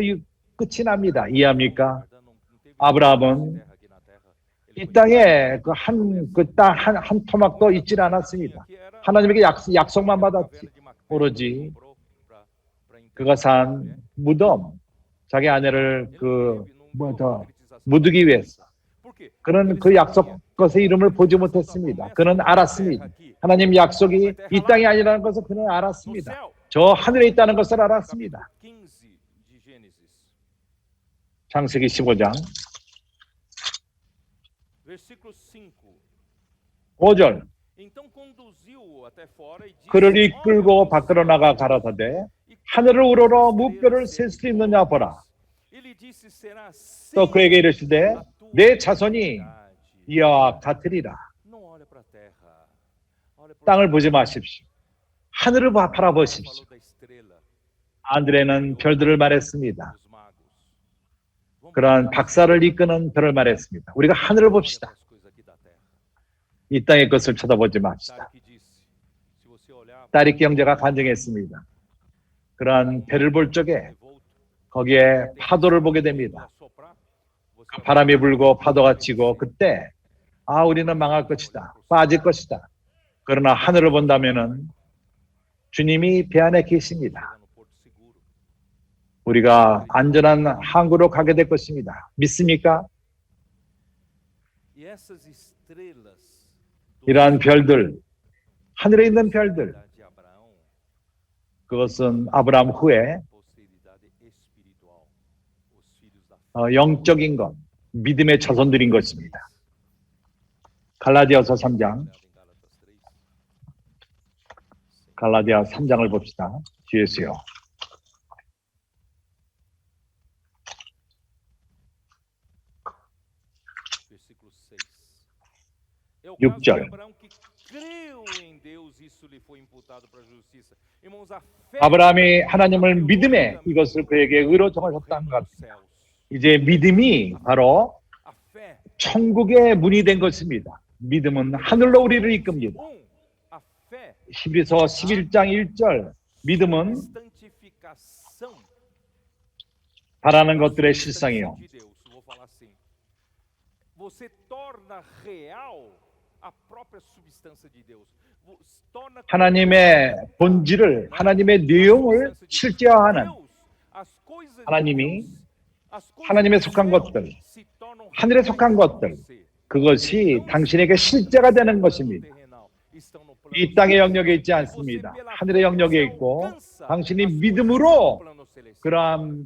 끝이 납니다. 이해합니까? 아브라함은 이 땅에 한 토막도 있질 않았습니다. 하나님에게 약속만 받았지. 오로지 그가 산 무덤, 자기 아내를 묻기 위해서. 그는 그 약속 것의 이름을 보지 못했습니다. 그는 알았습니다. 하나님 약속이 이 땅이 아니라는 것을 그는 알았습니다. 저 하늘에 있다는 것을 알았습니다. 창세기 15장 5절. 그를 이끌고 밖으로 나가 가라사대 하늘을 우러러 무뼈를 셀 수 있느냐 보라. 또 그에게 이르시되 내 자손이 이와 같으리라. 땅을 보지 마십시오. 하늘을 바라보십시오. 안드레는 별들을 말했습니다. 그러한 박사를 이끄는 별을 말했습니다. 우리가 하늘을 봅시다. 이 땅의 것을 쳐다보지 맙시다. 따리키 형제가 간증했습니다. 그러한 배를 볼 적에 거기에 파도를 보게 됩니다. 그 바람이 불고 파도가 치고 그때 우리는 망할 것이다. 빠질 것이다. 그러나 하늘을 본다면은 주님이 배 안에 계십니다. 우리가 안전한 항구로 가게 될 것입니다. 믿습니까? 이러한 별들, 하늘에 있는 별들, 그것은 아브라함 후에 영적인 것, 믿음의 자손들인 것입니다. 갈라디아서 3장, 갈라디아 3장을 봅시다. 주 예수요. 6절. 아브라함이 하나님을 믿음에 이것을 그에게 의로 정하셨다는 것 같습니다. 이제 믿음이 바로 천국의 문이 된 것입니다. 믿음은 하늘로 우리를 이끕니다. 히브리서 11장 1절. 믿음은 바라는 것들의 실상이요. 하나님의 본질을, 하나님의 내용을 실제화하는, 하나님에 속한 것들, 하늘에 속한 것들, 그것이 당신에게 실제가 되는 것입니다. 이 땅의 영역에 있지 않습니다. 하늘의 영역에 있고, 당신이 믿음으로 그러한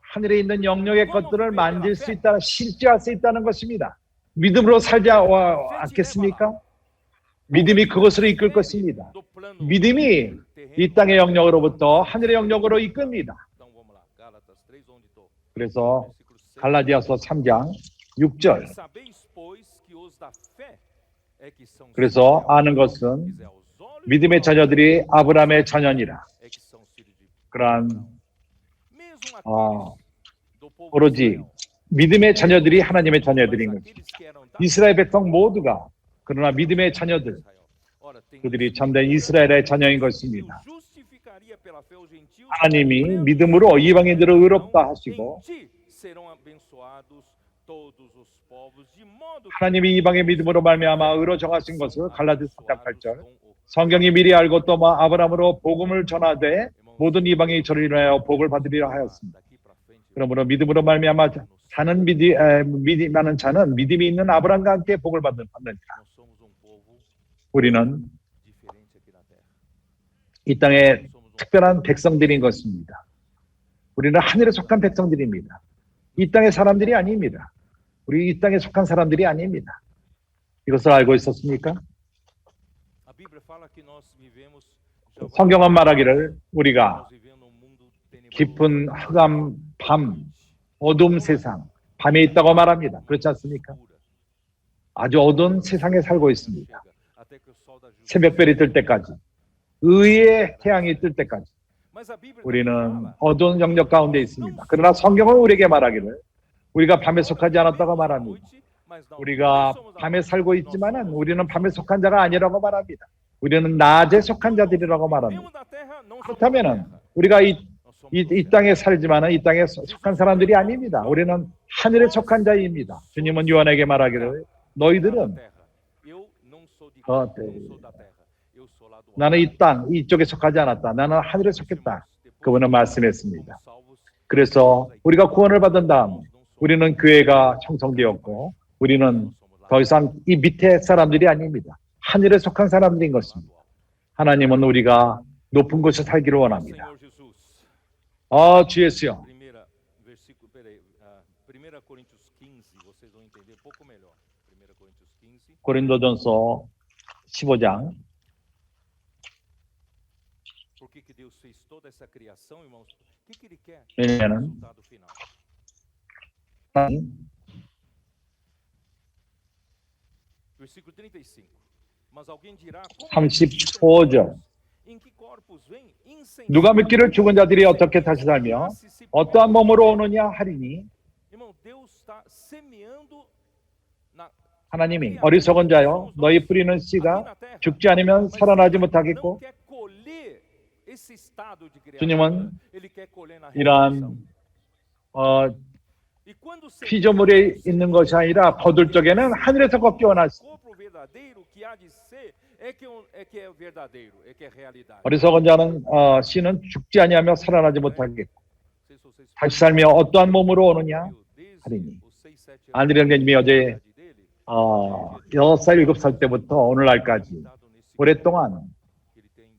하늘에 있는 영역의 것들을 만질 수 있다, 실제할 수 있다는 것입니다. 믿음으로 살지 않겠습니까? 믿음이 그것으로 이끌 것입니다. 믿음이 이 땅의 영역으로부터 하늘의 영역으로 이끕니다. 그래서 갈라디아서 3장 6절. 그래서 아는 것은 믿음의 자녀들이 아브라함의 자녀니라. 그러한 오로지 믿음의 자녀들이 하나님의 자녀들인 것입니다. 이스라엘 백성 모두가 그러나 믿음의 자녀들, 그들이 참된 이스라엘의 자녀인 것입니다. 하나님이 믿음으로 이방인들을 의롭다 하시고 하나님이 이방의 믿음으로 말미암아 의로 정하신 것을 갈라디아서 4장 8절. 성경이 미리 알고 또 아브라함으로 복음을 전하되 모든 이방이 저를 인하여 복을 받으리라 하였습니다. 그러므로 믿음으로 말미암아 믿음하는 자는 믿음이 있는 아브라함과 함께 복을 받느니라. 우리는 이 땅의 특별한 백성들인 것입니다. 우리는 하늘에 속한 백성들입니다. 이 땅의 사람들이 아닙니다. 우리 이 땅에 속한 사람들이 아닙니다. 이것을 알고 있었습니까? 성경은 말하기를 우리가 깊은 흑암 밤, 어두운 세상, 밤에 있다고 말합니다. 그렇지 않습니까? 아주 어두운 세상에 살고 있습니다. 새벽별이 뜰 때까지, 의의 태양이 뜰 때까지 우리는 어두운 영역 가운데 있습니다. 그러나 성경은 우리에게 말하기를 우리가 밤에 속하지 않았다고 말합니다. 우리가 밤에 살고 있지만은 우리는 밤에 속한 자가 아니라고 말합니다. 우리는 낮에 속한 자들이라고 말합니다. 그렇다면은 우리가 이 땅에 살지만은 이 땅에 속한 사람들이 아닙니다. 우리는 하늘에 속한 자입니다. 주님은 요한에게 말하기를 너희들은 나는 이 땅, 이쪽에 속하지 않았다. 나는 하늘에 속했다. 그분은 말씀했습니다. 그래서 우리가 구원을 받은 다음 우리는 교회가 형성되었고 우리는 더 이상 이 밑에 사람들이 아닙니다. 하늘에 속한 사람들인 것입니다. 하나님은 우리가 높은 곳에 살기를 원합니다. 주 예수요. 고린도전서 15장. 왜냐하면 35절. 누가 믿기를 죽은 자들이 어떻게 다시 살며 어떠한 몸으로 오느냐 하리니 하나님이 어리석은 자여 너희 뿌리는 씨가 죽지 않으면 살아나지 못하겠고 주님은 이러한 피조물에 있는 것이 아니라 거둘 적에는 하늘에서 걷기 원하십니다. 어리석은 자는 씨는 죽지 아니하며 살아나지 못하겠고 다시 살며 어떠한 몸으로 오느냐 하리니 안드레 형제님이 어제 6살, 7살 때부터 오늘날까지 오랫동안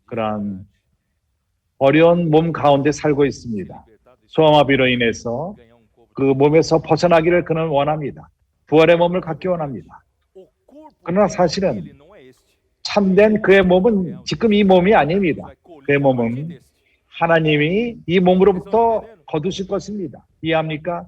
그러한 어려운 몸 가운데 살고 있습니다. 소아마비로 인해서 그 몸에서 벗어나기를 그는 원합니다. 부활의 몸을 갖기 원합니다. 그러나 사실은 참된 그의 몸은 지금 이 몸이 아닙니다. 그의 몸은 하나님이 이 몸으로부터 거두실 것입니다. 이해합니까?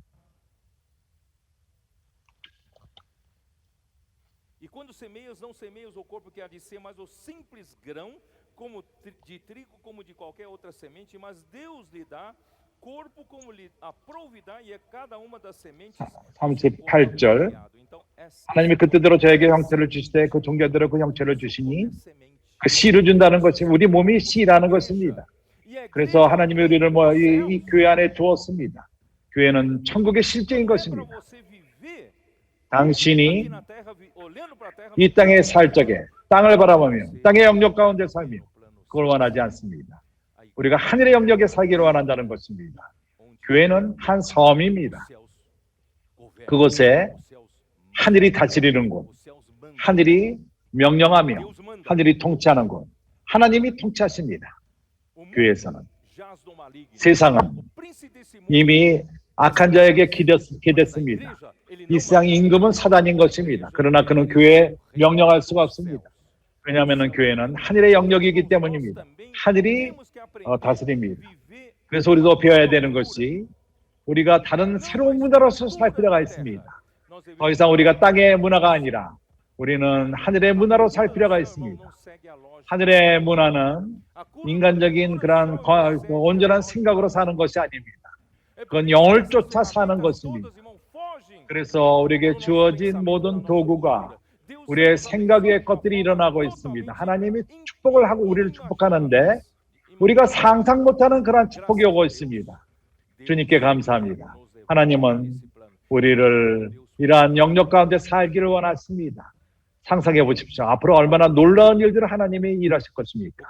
quando semeias, não semeias o corpo que há de ser, mas o simples grão, como de trigo, como de qualquer outra semente, mas Deus lhe dá corpo como lhe aprouvidar, e é cada uma das sementes 38절 então, 하나님이 그 뜻대로 저에게 형체를 주시되 그 종자대로 그 형체를 주시니 그 씨를 준다는 것이 우리 몸이 씨라는 것입니다. 그래서 하나님이 우리를 이 교회 안에 두었습니다. 교회는 천국의 실제인 것입니다. 당신이 이 땅에 살 적에 땅을 바라보며 땅의 영역 가운데 살며 그걸 원하지 않습니다. 우리가 하늘의 영역에 살기를 원한다는 것입니다. 교회는 한 섬입니다. 그곳에 하늘이 다스리는 곳, 하늘이 명령하며 하늘이 통치하는 곳, 하나님이 통치하십니다. 교회에서는. 세상은 이미 악한 자에게 기댔습니다. 이 세상 임금은 사단인 것입니다. 그러나 그는 교회에 명령할 수가 없습니다. 왜냐하면 교회는 하늘의 영역이기 때문입니다. 하늘이 다스립니다. 그래서 우리도 배워야 되는 것이 우리가 다른 새로운 문화로서 살 필요가 있습니다. 더 이상 우리가 땅의 문화가 아니라 우리는 하늘의 문화로 살 필요가 있습니다. 하늘의 문화는 인간적인 그런 온전한 생각으로 사는 것이 아닙니다. 그건 영을 쫓아 사는 것입니다. 그래서 우리에게 주어진 모든 도구가 우리의 생각 위의 것들이 일어나고 있습니다. 하나님이 축복을 하고 우리를 축복하는데 우리가 상상 못하는 그런 축복이 오고 있습니다. 주님께 감사합니다. 하나님은 우리를 이러한 영역 가운데 살기를 원하십니다. 상상해 보십시오. 앞으로 얼마나 놀라운 일들을 하나님이 일하실 것입니까?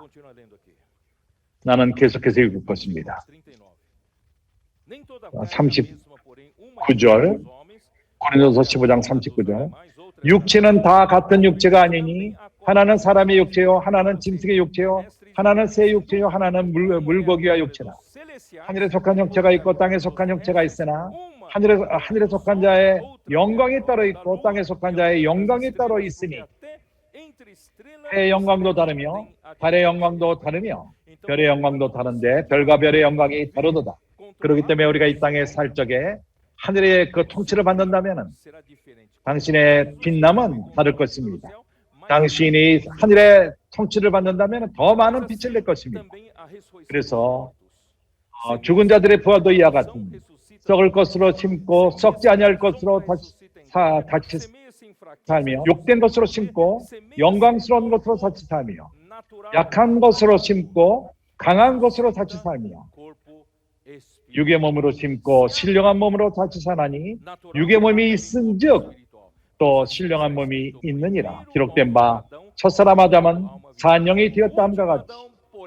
나는 계속해서 읽을 것입니다. 39절 고린도서 15장 39절 육체는 다 같은 육체가 아니니 하나는 사람의 육체요 하나는 짐승의 육체요 하나는 새 육체요 하나는 물고기와 육체라. 하늘에 속한 형체가 있고 땅에 속한 형체가 있으나 하늘에 속한 자의 영광이 따로 있고 땅에 속한 자의 영광이 따로 있으니 해의 영광도 다르며 달의 영광도 다르며 별의 영광도 다른데 별과 별의 영광이 다르도다. 그렇기 때문에 우리가 이 땅에 살 적에 하늘의 그 통치를 받는다면 당신의 빛남은 다를 것입니다. 당신이 하늘의 통치를 받는다면 더 많은 빛을 낼 것입니다. 그래서 죽은 자들의 부활도 이와 같은 썩을 것으로 심고 썩지 아니할 것으로 다시 살며 욕된 것으로 심고 영광스러운 것으로 다시 살며 약한 것으로 심고 강한 것으로 다시 살며 육의 몸으로 심고 신령한 몸으로 다시 사나니 육의 몸이 있은즉 또 신령한 몸이 있느니라. 기록된 바 첫사람 아담은 산영이 되었다 함과 같이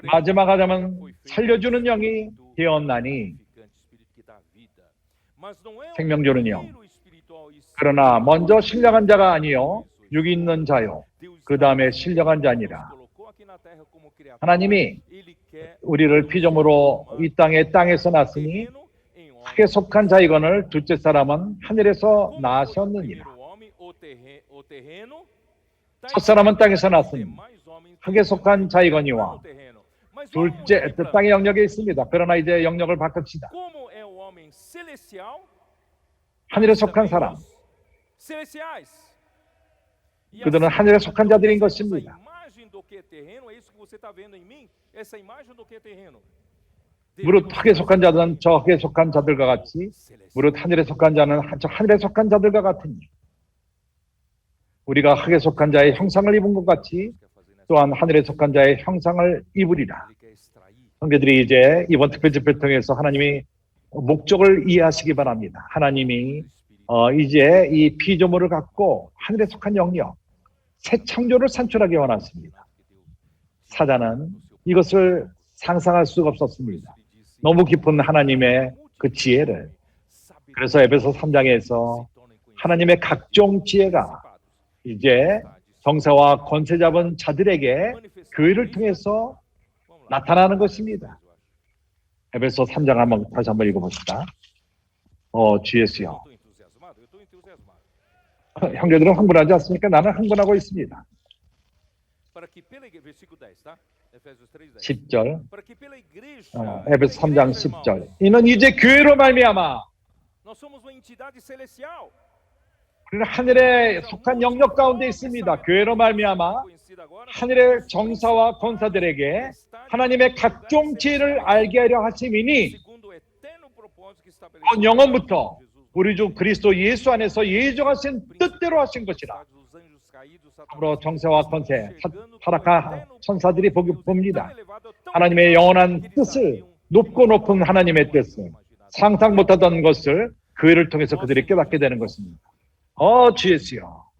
마지막 아담은 살려주는 영이 되었나니 생명 주는 영. 그러나 먼저 신령한 자가 아니요 육이 있는 자요 그 다음에 신령한 자니라. 하나님이 우리를 피조물로 이 땅에서 났으니 흙에 속한 자이거늘 둘째 사람은 하늘에서 나셨느니라. 첫 사람은 땅에서 났으니 흙에 속한 자이거니와 둘째 땅의 영역에 있습니다. 그러나 이제 영역을 바꿉시다. 하늘에 속한 사람, 그들은 하늘에 속한 자들인 것입니다. 무릇 흙에 속한 자들은 저 흙에 속한 자들과 같이 무릇 하늘에 속한 자는 저 하늘에 속한 자들과 같으니 우리가 흙에 속한 자의 형상을 입은 것 같이 또한 하늘에 속한 자의 형상을 입으리라. 형제들이 이제 이번 특별집회를 통해서 하나님이 목적을 이해하시기 바랍니다. 하나님이 이제 이 피조물을 갖고 하늘에 속한 영역, 새 창조를 산출하기 원하십니다. 사단은 이것을 상상할 수가 없었습니다. 너무 깊은 하나님의 그 지혜를. 그래서 에베소 3장에서 하나님의 각종 지혜가 이제 정사와 권세 잡은 자들에게 교회를 통해서 나타나는 것입니다. 에베소 3장 다시 한번 읽어봅시다. 주 예수여. 형제들은 흥분하지 않습니까? 나는 흥분하고 있습니다. 10절 에베소 3장 10절 이는 이제 교회로 말미암아 우리는 하늘에 속한 영역 가운데 있습니다. 교회로 말미암아 하늘의 정사와 권사들에게 하나님의 각종 지혜를 알게 하려 하심이니 영원부터 우리 주 그리스도 예수 안에서 예정하신 뜻대로 하신 것이라. 그러므로 정세와 권세, 타락한 천사들이 봅니다. 하나님의 영원한 뜻을, 높고 높은 하나님의 뜻을, 상상 못하던 것을 교회를 통해서 그들이 깨닫게 되는 것입니다. 주 예수여.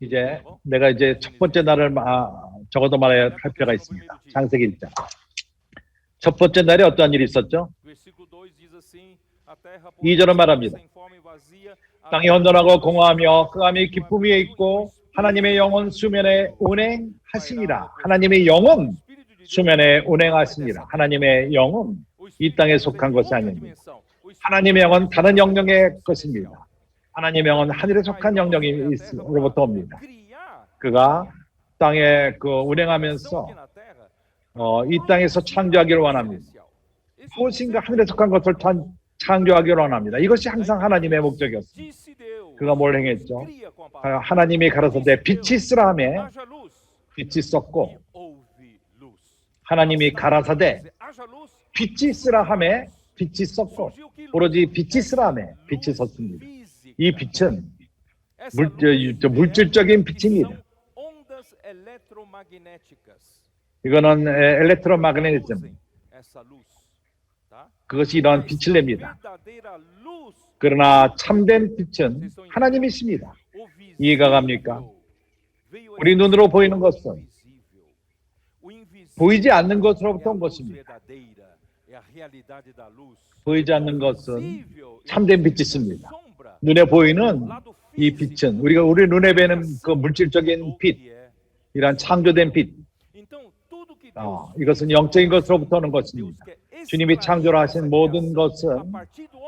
이제 내가 이제 첫 번째 날을 적어도 말해야 할 필요가 있습니다. 창세기 1장. 첫 번째 날에 어떠한 일이 있었죠? 2절은 말합니다. 땅이 혼돈하고 공허하며 흑암이 깊음 위에 있고 하나님의 영은 수면에 운행하시니라. 하나님의 영은 수면에 운행하시니라. 하나님의 영은 이 땅에 속한 것이 아닙니다. 하나님의 영은 다른 영역의 것입니다. 하나님의 영은 하늘에 속한 영역으로부터 옵니다. 그가 땅에 운행하면서 이 땅에서 창조하기를 원합니다. 무엇인가 하늘에 속한 것을 창조하기를 원합니다. 이것이 항상 하나님의 목적이었습니다. 그가 뭘 행했죠? 하나님이 가라사대 빛이 있으라 하며 빛이 있었고, 하나님이 가라사대 빛이 있으라 하며 빛이 있었고, 오로지 빛이 있으라 하며 빛이 있었습니다. 이 빛은 물질적인 빛입니다. 이거는 엘렉트로마그네티즘, 그것이 이러한 빛을 냅니다. 그러나 참된 빛은 하나님이십니다. 이해가 갑니까? 우리 눈으로 보이는 것은 보이지 않는 것으로부터 온 것입니다. 보이지 않는 것은 참된 빛이 있습니다. 눈에 보이는 이 빛은 우리 눈에 뵈는 그 물질적인 빛, 이러한 창조된 빛, 이것은 영적인 것으로부터 오는 것입니다. 주님이 창조를 하신 모든 것은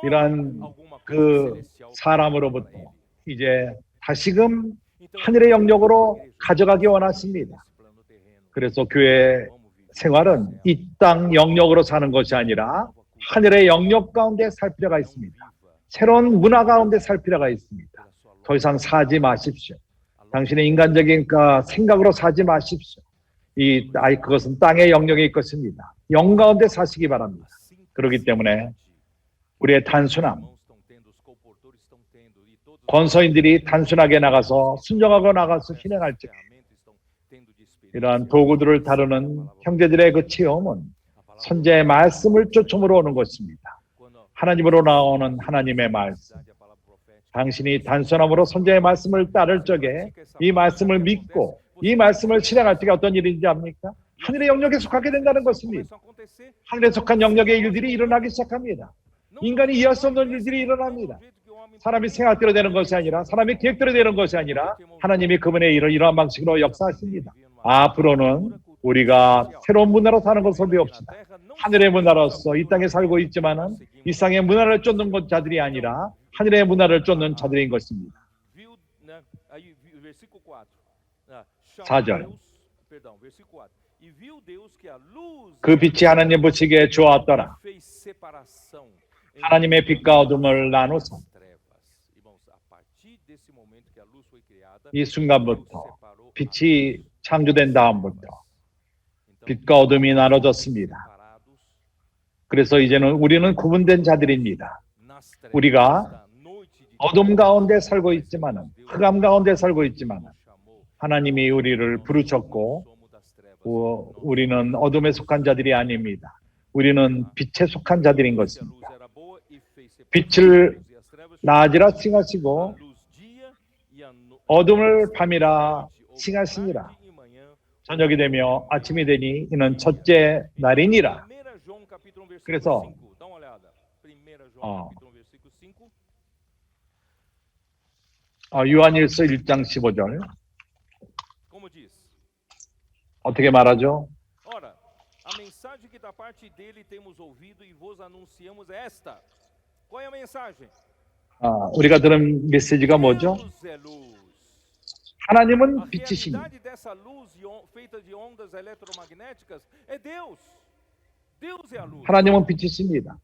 이러한 그 사람으로부터 이제 다시금 하늘의 영역으로 가져가기 원하십니다. 그래서 교회 생활은 이 땅 영역으로 사는 것이 아니라 하늘의 영역 가운데 살 필요가 있습니다. 새로운 문화 가운데 살 필요가 있습니다. 더 이상 사지 마십시오. 당신의 인간적인 생각으로 사지 마십시오. 그것은 땅의 영역에 있을 것입니다. 영 가운데 사시기 바랍니다. 그렇기 때문에 우리의 단순함, 권서인들이 단순하게 나가서 순종하고 나가서 실행할 때 이러한 도구들을 다루는 형제들의 그 체험은 선제의 말씀을 초점으로 오는 것입니다. 하나님으로 나오는 하나님의 말씀. 당신이 단순함으로 선제의 말씀을 따를 적에 이 말씀을 믿고 이 말씀을 실행할 때가 어떤 일인지 압니까? 하늘의 영역에 속하게 된다는 것입니다. 하늘에 속한 영역의 일들이 일어나기 시작합니다. 인간이 이해할 수 없는 일들이 일어납니다. 사람이 생각대로 되는 것이 아니라, 사람이 계획대로 되는 것이 아니라 하나님이 그분의 일을 이러한 방식으로 역사하십니다. 앞으로는 우리가 새로운 문화로 사는 것을 배웁시다. 하늘의 문화로서 이 땅에 살고 있지만은 이 땅의 문화를 쫓는 자들이 아니라 하늘의 문화를 쫓는 자들인 것입니다. 4절. 그 빛이 하나님 보시기에 좋았더라. 하나님의 빛과 어둠을 나누사. 이 순간부터 빛이 창조된 다음부터 빛과 어둠이 나눠졌습니다. 그래서 이제는 우리는 구분된 자들입니다. 우리가 어둠 가운데 살고 있지만은, 흑암 가운데 살고 있지만은 하나님이 우리를 부르셨고 우리는 어둠에 속한 자들이 아닙니다. 우리는 빛에 속한 자들인 것입니다. 빛을 낮이라 칭하시고 어둠을 밤이라 칭하시니라. 저녁이 되며 아침이 되니 이는 첫째 날이니라. 그래서 요한일서 1장 15절 어떻게 말하죠? A mensagem que da parte dele temos ouvido e vos anunciamos é esta. Qual é a mensagem? 우리가 들은 메시지가 뭐죠? 하나님은 A 빛이시니 realidade dessa luz feita de ondas eletromagnéticas é Deus. Deus é a luz. 하나님은 빛이십니다.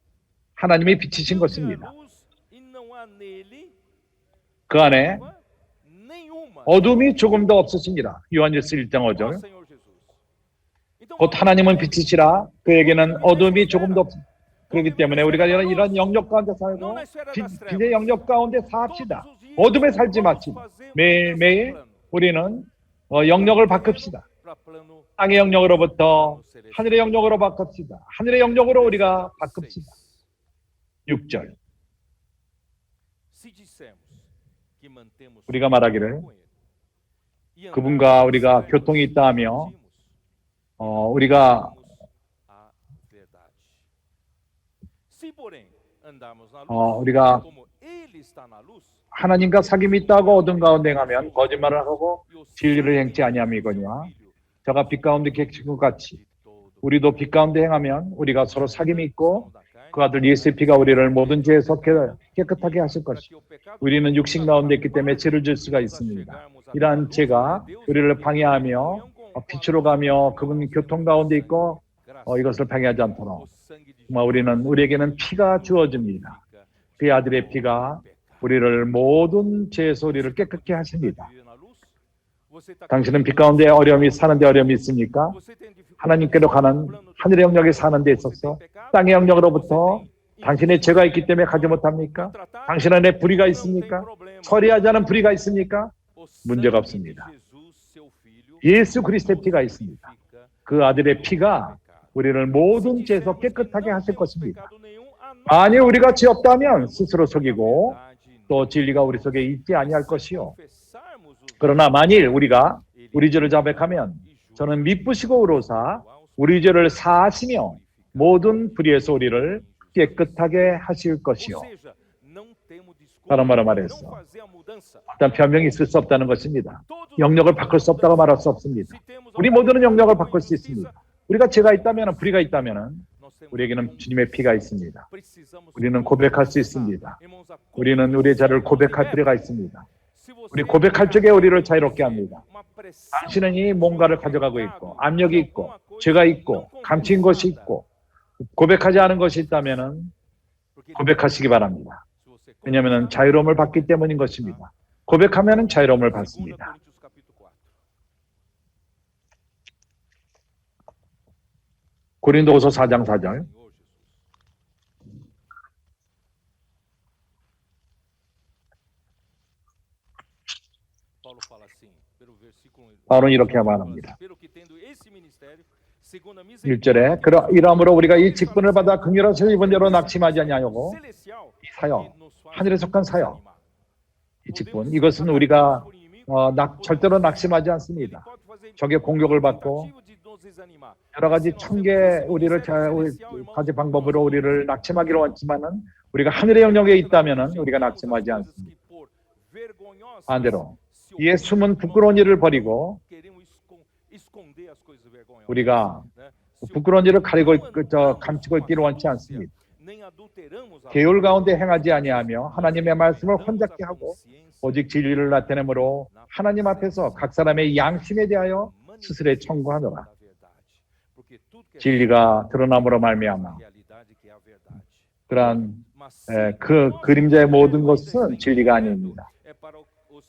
하나님이 빛이신 Deus é a 것입니다. luz e não há nele 그 안에 treva nenhuma. 어둠이 조금도 없으시니라. 요한일서 1장 Ó 5절. Senhor Jesus. Então, 곧 하나님은 빛이시라. 그에게는 어둠이 조금도 없습니다. 그렇기 때문에 우리가 이런 영역 가운데 살고 빛의 영역 가운데 삽시다. 어둠에 살지 마시고 매일매일 우리는 영역을 바꿉시다. 땅의 영역으로부터 하늘의 영역으로 바꿉시다. 하늘의 영역으로 우리가 바꿉시다. 6절. 우리가 말하기를 그분과 우리가 교통이 있다 하며 우리가 우리가 하나님과 사귐이 있다고 어둠 가운데 행하면 거짓말을 하고 진리를 행치 아니함이거니와 저가 빛 가운데 계신 것 같이 우리도 빛 가운데 행하면 우리가 서로 사귐이 있고 그 아들 예수의 피가 우리를 모든 죄에서 깨끗하게 하실 것이요 우리는 육신 가운데 있기 때문에 죄를 질 수가 있습니다. 이러한 죄가 우리를 방해하며 빛으로 가며 그분 교통 가운데 있고 이것을 방해하지 않도록 정말 우리에게는 피가 주어집니다. 그의 아들의 피가 우리를 모든 죄에서 우리를 깨끗게 하십니다. 당신은 빛 가운데 어려움이 사는데 어려움이 있습니까? 하나님께로 가는 하늘의 영역에 사는 데 있어서 땅의 영역으로부터 당신의 죄가 있기 때문에 가지 못합니까? 당신 안에 불의가 있습니까? 처리하지 않은 불의가 있습니까? 문제가 없습니다. 예수 그리스도의 피가 있습니다. 그 아들의 피가 우리를 모든 죄에서 깨끗하게 하실 것입니다. 만일 우리가 죄 없다면 스스로 속이고 또 진리가 우리 속에 있지 아니할 것이요. 그러나 만일 우리가 우리 죄를 자백하면 저는 미쁘시고 의로사 우리 죄를 사하시며 모든 불의에서 우리를 깨끗하게 하실 것이요. 다른 말로 말해서 일단 변명이 있을 수 없다는 것입니다. 영역을 바꿀 수 없다고 말할 수 없습니다. 우리 모두는 영역을 바꿀 수 있습니다. 우리가 죄가 있다면 불의가 있다면 우리에게는 주님의 피가 있습니다. 우리는 고백할 수 있습니다. 우리는 우리의 죄를 고백할 필요가 있습니다. 우리 고백할 적에 우리를 자유롭게 합니다. 당신은 이 뭔가를 가져가고 있고 압력이 있고 죄가 있고 감추인 것이 있고 고백하지 않은 것이 있다면 고백하시기 바랍니다. 왜냐하면 자유로움을 받기 때문인 것입니다. 고백하면 자유로움을 받습니다. 고린도후서 4장 4절. 바울은 이렇게 말합니다. 1절에 이러므로 우리가 이 직분을 받아 긍휼하셔서 입은 대로 낙심하지 아니하고 이 사역, 하늘에 속한 사역, 이 직분, 이것은 우리가 절대로 낙심하지 않습니다. 적의 공격을 받고 여러 가지 천개 우리를 가지 방법으로 우리를 낙심하기로 원치만은 우리가 하늘의 영역에 있다면은 우리가 낙심하지 않습니다. 반대로 이에 숨은 부끄러운 일을 버리고 우리가 부끄러운 일을 가리고 감추고 있기를 원치 않습니다. 계율 가운데 행하지 아니하며 하나님의 말씀을 혼잡게 하고 오직 진리를 나타내므로 하나님 앞에서 각 사람의 양심에 대하여 스스로 청구하노라. 진리가 드러남으로 말미암아 그러한 그 그림자의 모든 것은 진리가 아닙니다.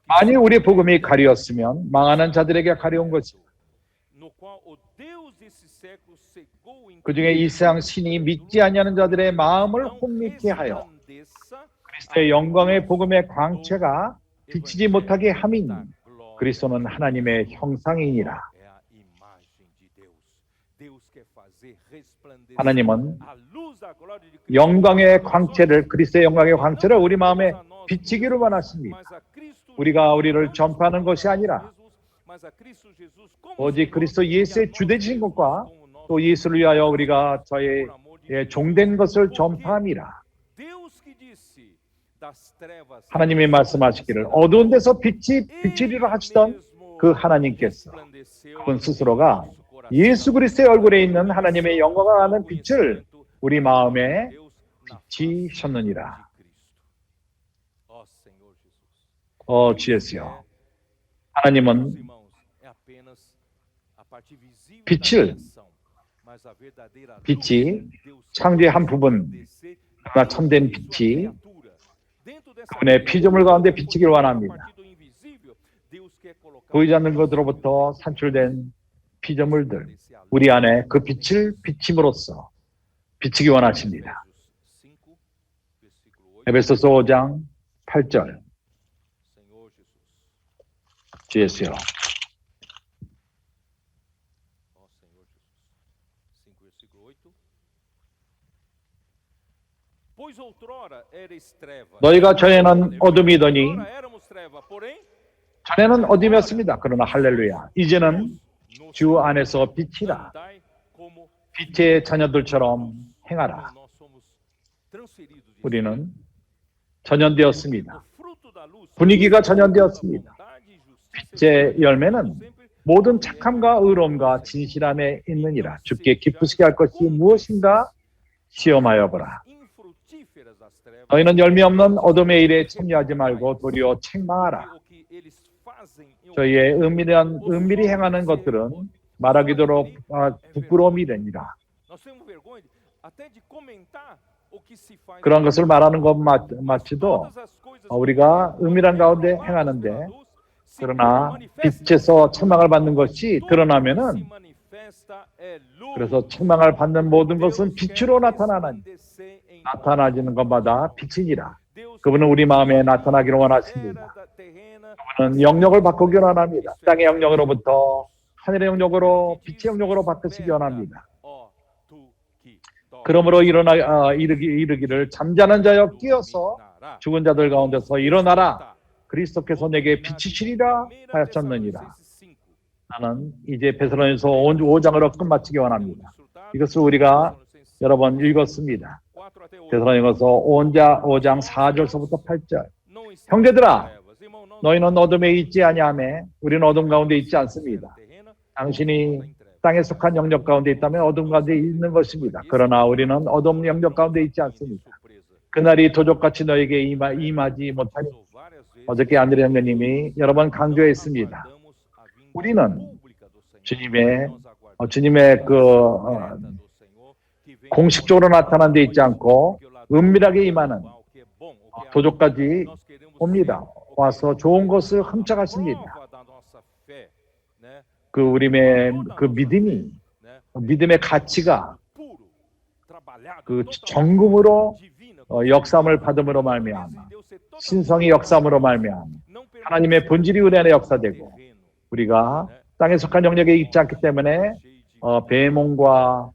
만일 우리의 복음이 가리었으면 망하는 자들에게 가려운 것입니다. 그 중에 이 세상 신이 믿지 아니하는 자들의 마음을 혼미케 하여 그리스도의 영광의 복음의 광채가 비치지 못하게 함인 그리스도는 하나님의 형상이니라. 하나님은 영광의 광채를 그리스도의 영광의 광채를 우리 마음에 비치기를 원하십니다. 우리가 우리를 전파하는 것이 아니라 오직 그리스도 예수의 주되신 것과 또 예수를 위하여 우리가 저의 종된 것을 전파함이라. 하나님이 말씀하시기를 어두운 데서 빛이 비치리라 하시던 그 하나님께서 그분 스스로가 예수 그리스도의 얼굴에 있는 하나님의 영광을 아는 빛을 우리 마음에 비치셨느니라. 주 예수여, 하나님은 빛이 창조의 한 부분, 그러나 참된 빛이 그분의 피조물 가운데 비치길 원합니다. 보이지 않는 것으로부터 산출된 피조물들, 우리 안에 그 빛을 비침으로써 비치기 원하십니다. 에베소서 5장 8절. 주 예수여. 너희가 전에는 어둠이더니 전에는 어둠이었습니다. 그러나 할렐루야. 이제는 주 안에서 빛이라. 빛의 자녀들처럼 행하라. 우리는 전염되었습니다. 분위기가 전염되었습니다. 빛의 열매는 모든 착함과 의로움과 진실함에 있느니라. 주께 기쁘시게 할 것이 무엇인가 시험하여 보라. 너희는 열매 없는 어둠의 일에 참여하지 말고 도리어 책망하라. 저희의 은밀히 행하는 것들은 말하기도 부끄러움이 되니라. 그런 것을 말하는 것 마치도 우리가 은밀한 가운데 행하는데, 그러나 빛에서 책망을 받는 것이 드러나면은, 그래서 책망을 받는 모든 것은 빛으로 나타나지는 것마다 빛이니라. 그분은 우리 마음에 나타나기를 원하십니다. 그분은 영역을 바꾸기 원합니다. 땅의 영역으로부터 하늘의 영역으로, 빛의 영역으로 바꾸시기 원합니다. 그러므로 이르기를 잠자는 자여 깨어서 죽은 자들 가운데서 일어나라. 그리스도께서 내게 빛이시리라 하셨느니라. 나는 이제 베드로전서 5장으로 끝마치기 원합니다. 이것을 우리가 여러 번 읽었습니다. 베드로전서 5장 4절서부터 8절. 형제들아, 너희는 어둠에 있지 아니하매 우리는 어둠 가운데 있지 않습니다. 당신이 땅에 속한 영역 가운데 있다면 어둠 가운데 있는 것입니다. 그러나 우리는 어둠 영역 가운데 있지 않습니다. 그날이 도적같이 너에게 임하지 못하니. 어저께 안드레 형제님이 여러 번 강조했습니다. 우리는 주님의 공식적으로 나타난 데 있지 않고 은밀하게 임하는 도적까지 옵니다. 와서 좋은 것을 훔쳐가십니다. 그 믿음의 가치가 그 정금으로 역사함을 받음으로 말미암아, 신성의 역사함으로 말미암아 하나님의 본질이 우리 안에 역사되고, 우리가 땅에 속한 영역에 있지 않기 때문에 배몽과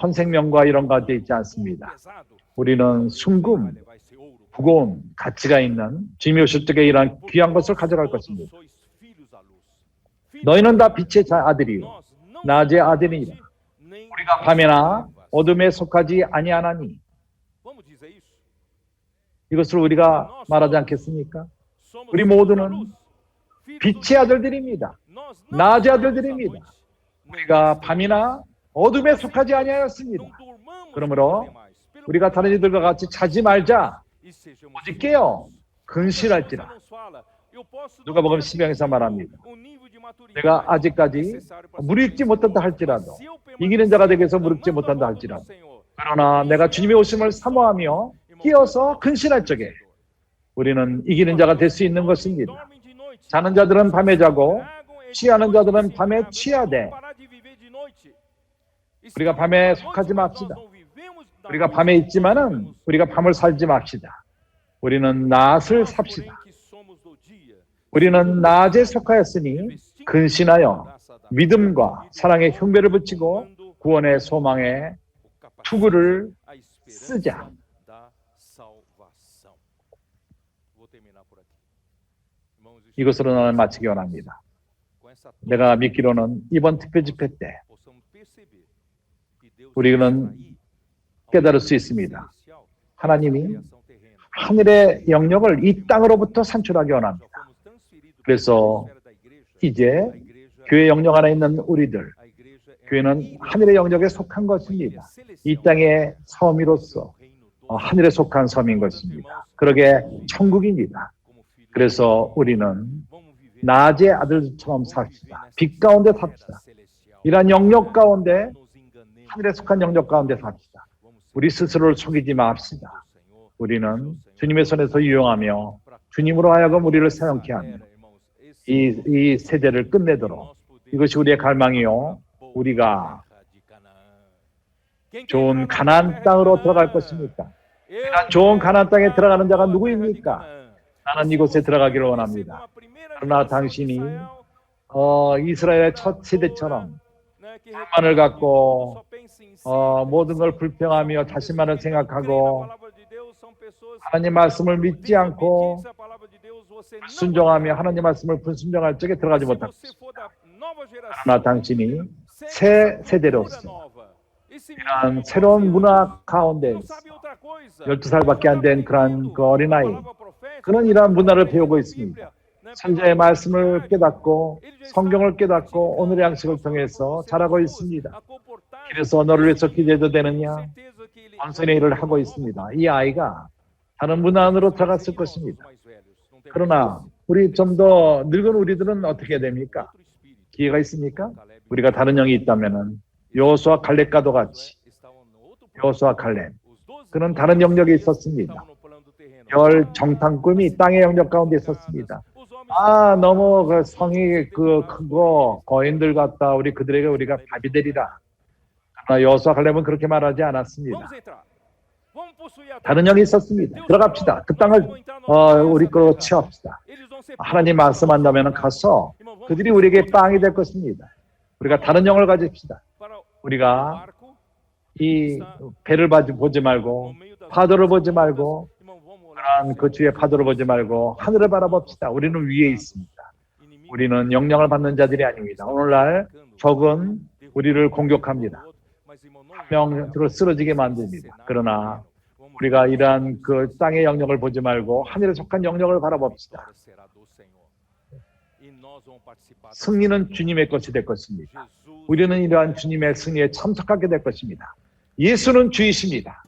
헌생명과 이런 가운데 있지 않습니다. 우리는 순금, 무거운 가치가 있는 주님이 오실 적에 이러한 귀한 것을 가져갈 것입니다. 너희는 다 빛의 아들이요 낮의 아들이니라. 우리가 밤에나 어둠에 속하지 아니하나니. 이것을 우리가 말하지 않겠습니까? 우리 모두는 빛의 아들들입니다. 낮의 아들들입니다. 우리가 밤이나 어둠에 속하지 아니하였습니다. 그러므로 우리가 다른 이들과 같이 자지 말자. 오직 깨어 근실할지라. 누가복음 12장에서 말합니다. 내가 아직까지 무르익지 못한다 할지라도, 이기는 자가 되기 위해서 무르익지 못한다 할지라도, 그러나 내가 주님의 오심을 사모하며 깨어서 근실할 적에 우리는 이기는 자가 될 수 있는 것입니다. 자는 자들은 밤에 자고 취하는 자들은 밤에 취하되, 우리가 밤에 속하지 맙시다. 우리가 밤에 있지만은 우리가 밤을 살지 맙시다. 우리는 낮을 삽시다. 우리는 낮에 속하였으니 근신하여 믿음과 사랑의 흉배를 붙이고 구원의 소망의 투구를 쓰자. 이것으로 나는 마치기 원합니다. 내가 믿기로는 이번 특별 집회 때 우리는 깨달을 수 있습니다. 하나님이 하늘의 영역을 이 땅으로부터 산출하기 원합니다. 그래서 이제 교회 영역 안에 있는 우리들, 교회는 하늘의 영역에 속한 것입니다. 이 땅의 섬이로서 하늘에 속한 섬인 것입니다. 그러게 천국입니다. 그래서 우리는 낮의 아들처럼 삽시다. 빛 가운데 삽시다. 이러한 영역 가운데, 하늘에 속한 영역 가운데 삽시다. 우리 스스로를 속이지 맙시다. 우리는 주님의 손에서 유용하며 주님으로 하여금 우리를 사용케 하며 이 세대를 끝내도록 이것이 우리의 갈망이요. 우리가 좋은 가나안 땅으로 들어갈 것입니까? 좋은 가나안 땅에 들어가는 자가 누구입니까? 나는 이곳에 들어가기를 원합니다. 그러나 당신이 이스라엘의 첫 세대처럼 불만을 갖고 모든 걸 불평하며 자신만을 생각하고 하나님 말씀을 믿지 않고 순종하며 하나님 말씀을 불순종할 적에 들어가지 못할 것입니다. 그러나 당신이 새 세대로서 이러한 새로운 문화 가운데 12살밖에 안 된 그런 그 어린아이, 그는 이러한 문화를 배우고 있습니다. 선자의 말씀을 깨닫고 성경을 깨닫고 오늘의 양식을 통해서 자라고 있습니다. 그래서 너를 위해서 기도해도 되느냐? 원선의 일을 하고 있습니다. 이 아이가 다른 문화 안으로 들어갔을 것입니다. 그러나 우리 좀 더 늙은 우리들은 어떻게 해야 됩니까? 기회가 있습니까? 우리가 다른 영이 있다면은 여호수아 갈렙과도 같이 여호수아 갈렙, 그는 다른 영역에 있었습니다. 별 정탐꾼이 땅의 영역 가운데 있었습니다. 너무 그 성이 크고 거인들 같다. 그들에게 우리가 밥이 되리라. 그러나 여호수아 갈렙은 그렇게 말하지 않았습니다. 다른 영이 있었습니다. 들어갑시다. 그 땅을 우리 거로 취합시다. 하나님 말씀한다면 가서 그들이 우리에게 빵이 될 것입니다. 우리가 다른 영을 가집시다. 우리가 이 배를 보지 말고 파도를 보지 말고 그러한 그 주의 파도를 보지 말고 하늘을 바라봅시다. 우리는 위에 있습니다. 우리는 영향을 받는 자들이 아닙니다. 오늘날 적은 우리를 공격합니다. 명으로 쓰러지게 만듭니다. 그러나 우리가 이러한 그 땅의 영역을 보지 말고 하늘에 속한 영역을 바라봅시다. 승리는 주님의 것이 될 것입니다. 우리는 이러한 주님의 승리에 참석하게 될 것입니다. 예수는 주이십니다.